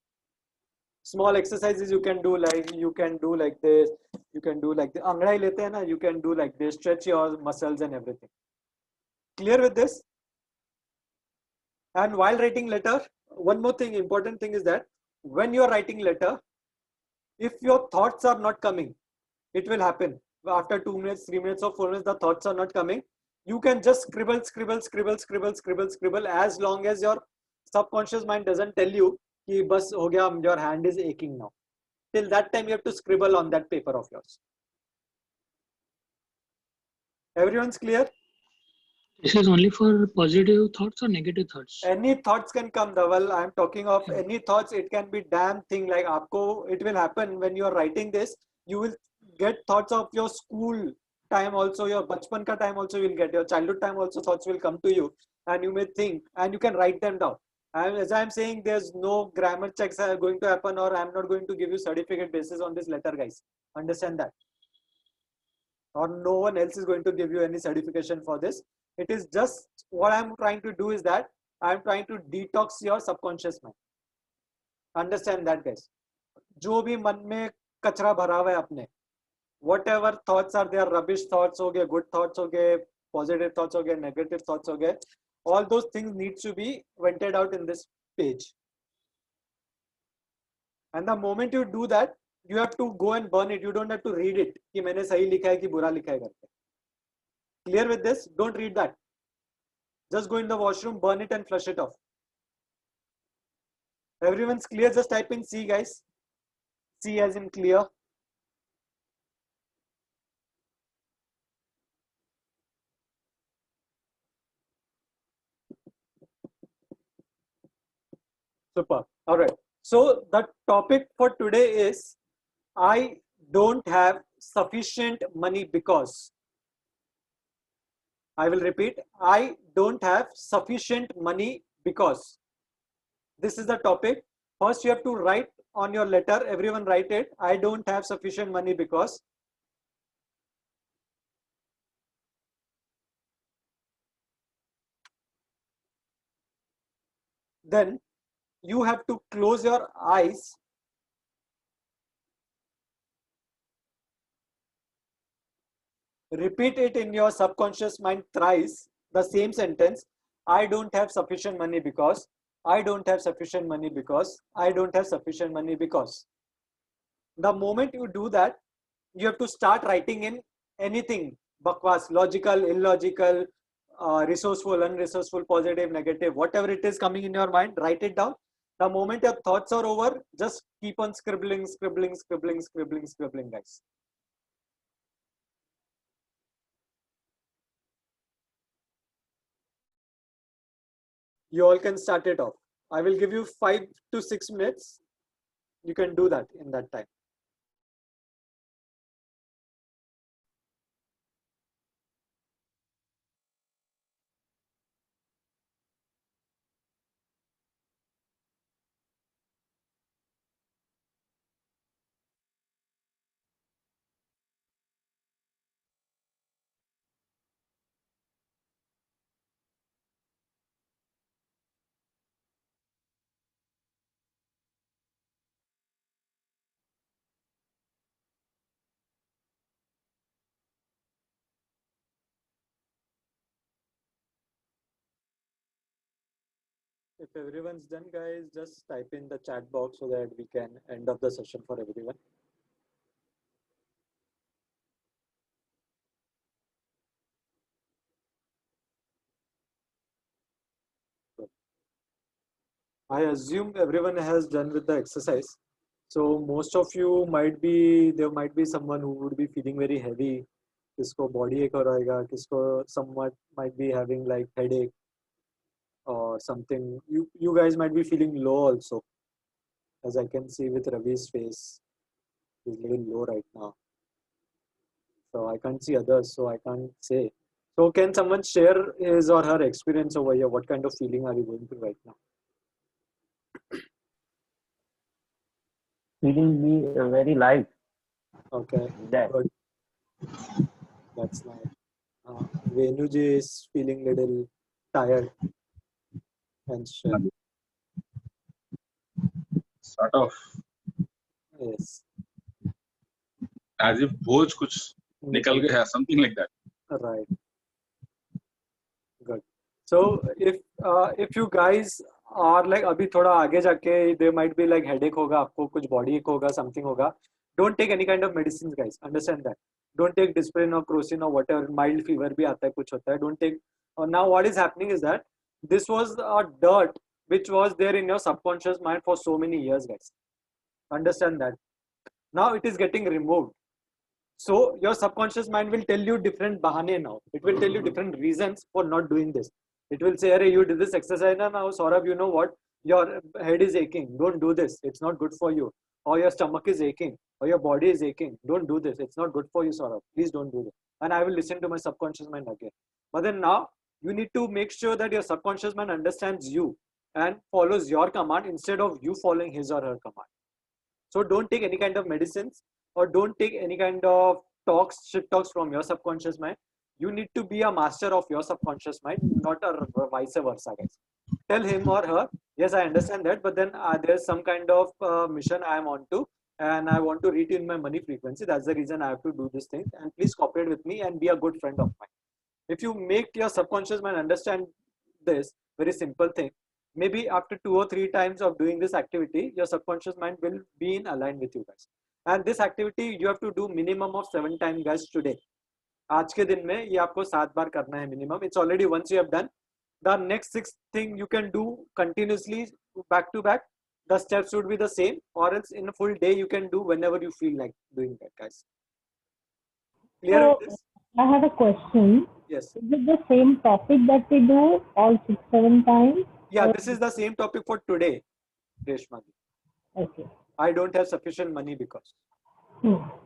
Small exercises you can do like this, you can do like the angadai lete hai na, you can do like this, stretch your muscles and everything. Clear with this? And while writing letter, one more thing, important thing is that when you are writing letter, if your thoughts are not coming, it will happen after 2 minutes, 3 minutes or 4 minutes, the thoughts are not coming. You can just scribble as long as your subconscious mind doesn't tell you कि बस हो गया, your hand is aching now. Till that time you have to scribble on that paper of yours. Everyone's clear? This is only for positive thoughts or negative thoughts? Any thoughts can come, Dhaval. I'm talking of any thoughts. It can be damn thing like aapko, it will happen when you are writing this. You will get thoughts of your school time also, your bachpan ka time also you will get, your childhood time also thoughts will come to you and you may think and you can write them down. And as I'm saying, there's no grammar checks are going to happen or I'm not going to give you certificate basis on this letter, guys. Understand that. Or no one else is going to give you any certification for this. It is just what I'm trying to do is that I'm trying to detox your subconscious mind. Understand that, guys. जो भी मन में कचरा भरा हुआ है अपने, whatever thoughts are there, rubbish thoughts हो गए, good thoughts हो गए, positive thoughts हो गए, negative thoughts हो गए, all those things need to be vented out in this page. And the moment you do that, you have to go and burn it. You don't have to read it कि मैंने सही लिखा है कि बुरा लिखा है करके. Clear with this? Don't read that. Just go in the washroom, burn it and flush it off. Everyone's clear? Just type in C, guys. C as in clear. Super. All right. So the topic for today is I don't have sufficient money because. I will repeat. I don't have sufficient money because. This is the topic. First, you have to write on your letter. Everyone write it. I don't have sufficient money because. Then you have to close your eyes repeat it in your subconscious mind thrice, the same sentence. I don't have sufficient money because, I don't have sufficient money because, I don't have sufficient money because. The moment you do that, you have to start writing in anything, bakwas, logical, illogical, resourceful, unresourceful, positive, negative, whatever it is coming in your mind, write it down. The moment your thoughts are over, just keep on scribbling, scribbling, scribbling, scribbling, scribbling, guys. You all can start it off. I will give you 5 to 6 minutes. You can do that in that time. If everyone's done, guys, just type in the chat box so that we can end up the session for everyone. I assume everyone has done with the exercise. So most of you might be, there might be someone who would be feeling very heavy. किसको body ache हो रहेगा, किसको somewhat might be having like headache or something. You guys might be feeling low also, as I can see with Ravi's face. He's a little low right now. So I can't see others, so I can't say. So can someone share his or her experience over here? What kind of feeling are you going through right now? Feeling me very light. Okay, That. good. That's nice. Venuji is feeling little tired and shit. Sort of Yes. as if बोझ कुछ निकल गया, something like that. Right. Good. So if you guys are like अभी थोड़ा आगे जाके there might be like headache होगा आपको, कुछ body ache होगा, something होगा. Don't take any kind of medicines, guys. Understand that. Don't take Disprin or Crocin or whatever. Mild fever भी आता है, कुछ होता है. Don't take. Now what is happening is that this was a dirt which was there in your subconscious mind for so many years, guys. Understand that. Now it is getting removed. So your subconscious mind will tell you different bahane now. It will tell you different reasons for not doing this. It will say, "Arey, you did this exercise now, Saurabh, you know what? Your head is aching. Don't do this. It's not good for you. Or your stomach is aching. Or your body is aching. Don't do this. It's not good for you, Saurabh. Please don't do this." And I will listen to my subconscious mind again. But then now you need to make sure that your subconscious mind understands you and follows your command instead of you following his or her command. So don't take any kind of medicines or don't take any kind of talks, shit talks from your subconscious mind. You need to be a master of your subconscious mind, not a vice versa, guys. Tell him or her, yes, I understand that, but then there's some kind of mission I am on to, and I want to retune my money frequency. That's the reason I have to do this thing. And please cooperate with me and be a good friend of mine. If you make your subconscious mind understand this very simple thing, maybe after 2 or 3 times of doing this activity, your subconscious mind will be in align with you guys. And this activity you have to do minimum of 7 times, guys, today. आज के दिन में ये आपको 7 बार करना है minimum. It's already once you have done. The next 6 thing you can do continuously back to back. The steps would be the same, or else in a full day you can do whenever you feel like doing that, guys. Clear So, with this? I have a question. Yes. Is it the same topic that we do all 6-7 times? Yeah, this is the same topic for today, Reshma. Okay. I don't have sufficient money because.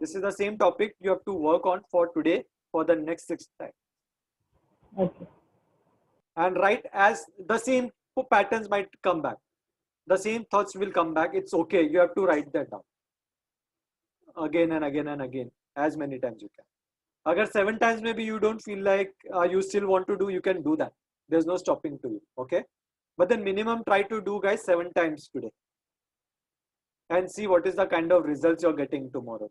This is the same topic you have to work on for today for the next 6 times. Okay. And right as the same patterns might come back. The same thoughts will come back. It's okay. You have to write that down. Again and again and again. As many times you can. Agar 7 times maybe you don't feel like you still want to do, you can do that. There's no stopping to you. Okay. But then minimum try to do, guys, 7 times today. And see what is the kind of results you're getting tomorrow.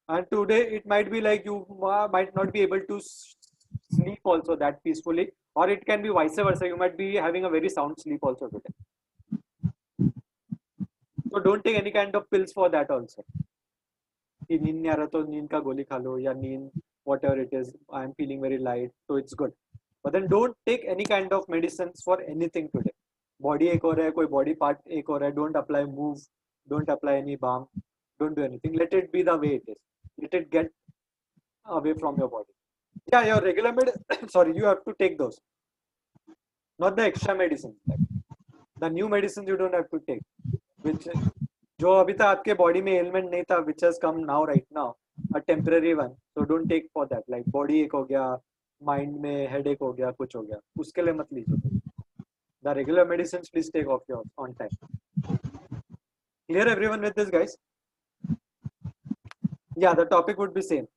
And today it might be like you might not be able to sleep also that peacefully, or it can be vice versa. You might be having a very sound sleep also today. So don't take any kind of pills for that also. कि नींद नहीं आ रहा तो नींद का गोली खा लो या नींद whatever it is, I am feeling very light, so it's good. But then don't take any kind of medicines for anything today. Body ache हो रहा है, कोई body part ache हो रहा है, don't apply move, don't apply any balm, don't do anything. Let it be the way it is. Let it get away from your body. Yeah, your regular sorry, you have to take those, not the extra medicines. Like the new medicines you don't have to take, which जो अभी तक आपके body में element नहीं था, which has come now right now, a temporary one, so don't take for that. Like body ache हो गया, mind में headache हो गया, कुछ हो गया, उसके लिए मत लीजिए. The regular medicines please take off your on time. Clear everyone with this, guys? Yeah, the topic would be same.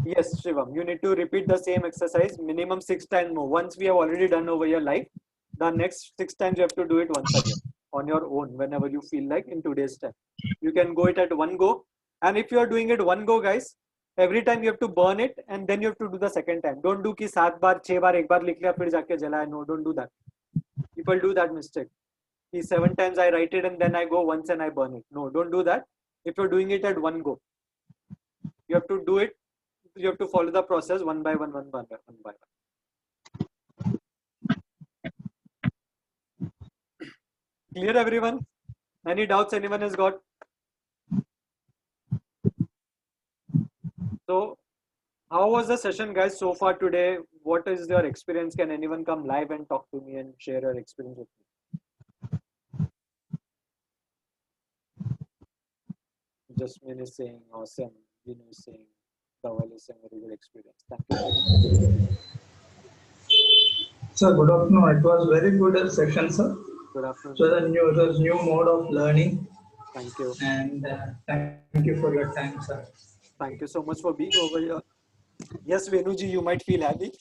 Yes, Shivam, you need to repeat the same exercise minimum 6 times more. Once we have already done over your life, the next 6 times you have to do it once again on your own whenever you feel like in today's time. You can go it at one go, and if you are doing it one go, guys, every time you have to burn it and then you have to do the second time. Don't do कि 7 बार 6 बार एक बार लिख लिया फिर जाके जलाया. No, don't do that. People do that mistake. 7 times I write it and then I go once and I burn it. No, don't do that. If you're doing it at one go, you have to do it. You have to follow the process one by one, one by one. Clear, everyone? Any doubts anyone has got? So, how was the session, guys, so far today? What is your experience? Can anyone come live and talk to me and share your experience with me? Jasmine is saying awesome. Vinu is saying Dawal is saying very good experience. Thank you. Sir, good afternoon. It was very good session, sir. Good afternoon. So there's new mode of learning. Thank you. And thank you for your time, sir. Thank you so much for being over here. Yes, Venuji, you might feel heavy.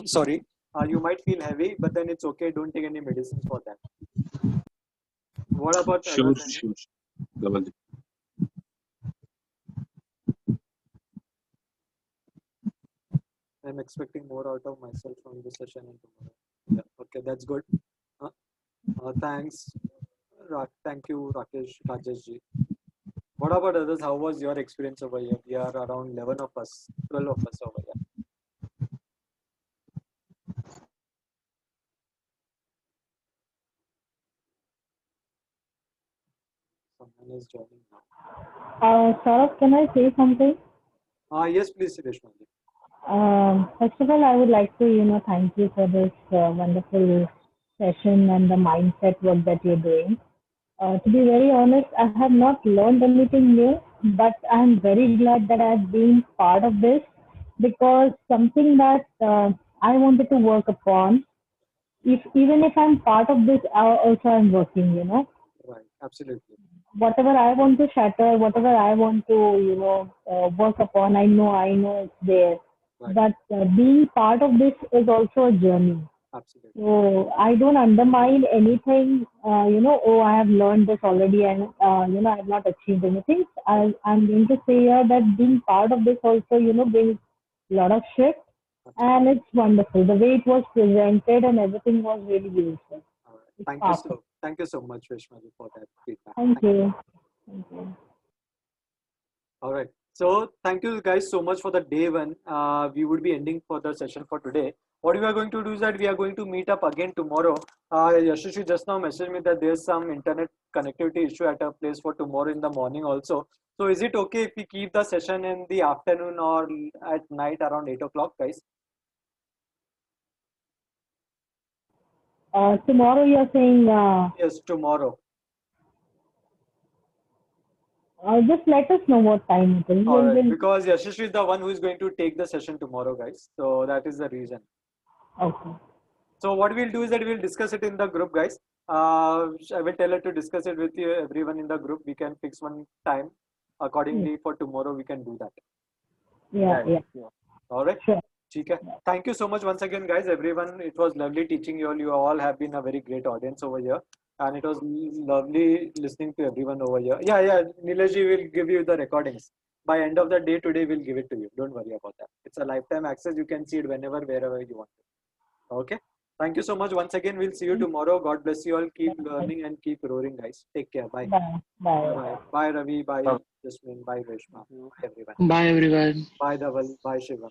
Sorry, you might feel heavy, but then it's okay. Don't take any medicines for that. What about Sure. Dhavalji. I'm expecting more out of myself from this session and tomorrow. Yeah, okay, that's good. Thanks. Thank you, Rajesh ji. What about others? How was your experience over here? We are around 11 of us, 12 of us over here. Someone is joining now. Saurabh, can I say something? Yes, please, Reshma ji. First of all, I would like to, thank you for this wonderful session and the mindset work that you're doing. To be very honest, I have not learned anything new, but I'm very glad that I've been part of this because something that I wanted to work upon, even if I'm part of this, also I'm working, Right, absolutely. Whatever I want to shatter, whatever I want to, work upon, I know it's there. Right. But being part of this is also a journey. Absolutely. So I don't undermine anything, oh, I have learned this already and, I have not achieved anything. I'm going to say here that being part of this also, brings a lot of shift and it's wonderful. The way it was presented and everything was really beautiful. All right. Thank you so much, Reshma ji, for that feedback. Thank you. Thank you. All right. So thank you guys so much for the day one. We would be ending for the session for today. What we are going to do is that we are going to meet up again tomorrow. Yashishi just now messaged me that there's some internet connectivity issue at a place for tomorrow in the morning also. So is it okay if we keep the session in the afternoon or at night around 8 o'clock, guys? Tomorrow you're saying? Yes, tomorrow. Just let us know what time it is. All right, because Yashishi is the one who is going to take the session tomorrow, guys. So that is the reason. Okay. So what we'll do is that we'll discuss it in the group, guys. I will tell her to discuss it with you, everyone in the group. We can fix one time accordingly for tomorrow. We can do that. Yeah. All right. Sure. ठीक है. Thank you so much once again, guys. Everyone, it was lovely teaching you all. You all have been a very great audience over here, and it was lovely listening to everyone over here. Yeah. Nilesh will give you the recordings by end of the day today. We'll give it to you. Don't worry about that. It's a lifetime access. You can see it whenever, wherever you want to. Okay. Thank you so much once again. We'll see you tomorrow. God bless you all. Keep learning and keep roaring, guys. Take care. Bye. Bye. Bye. Bye. Bye, Ravi. Bye, Bye. Jasmine. Bye, Reshma. Bye, everyone. Bye everyone. Bye, Dhaval. Bye, Shivam.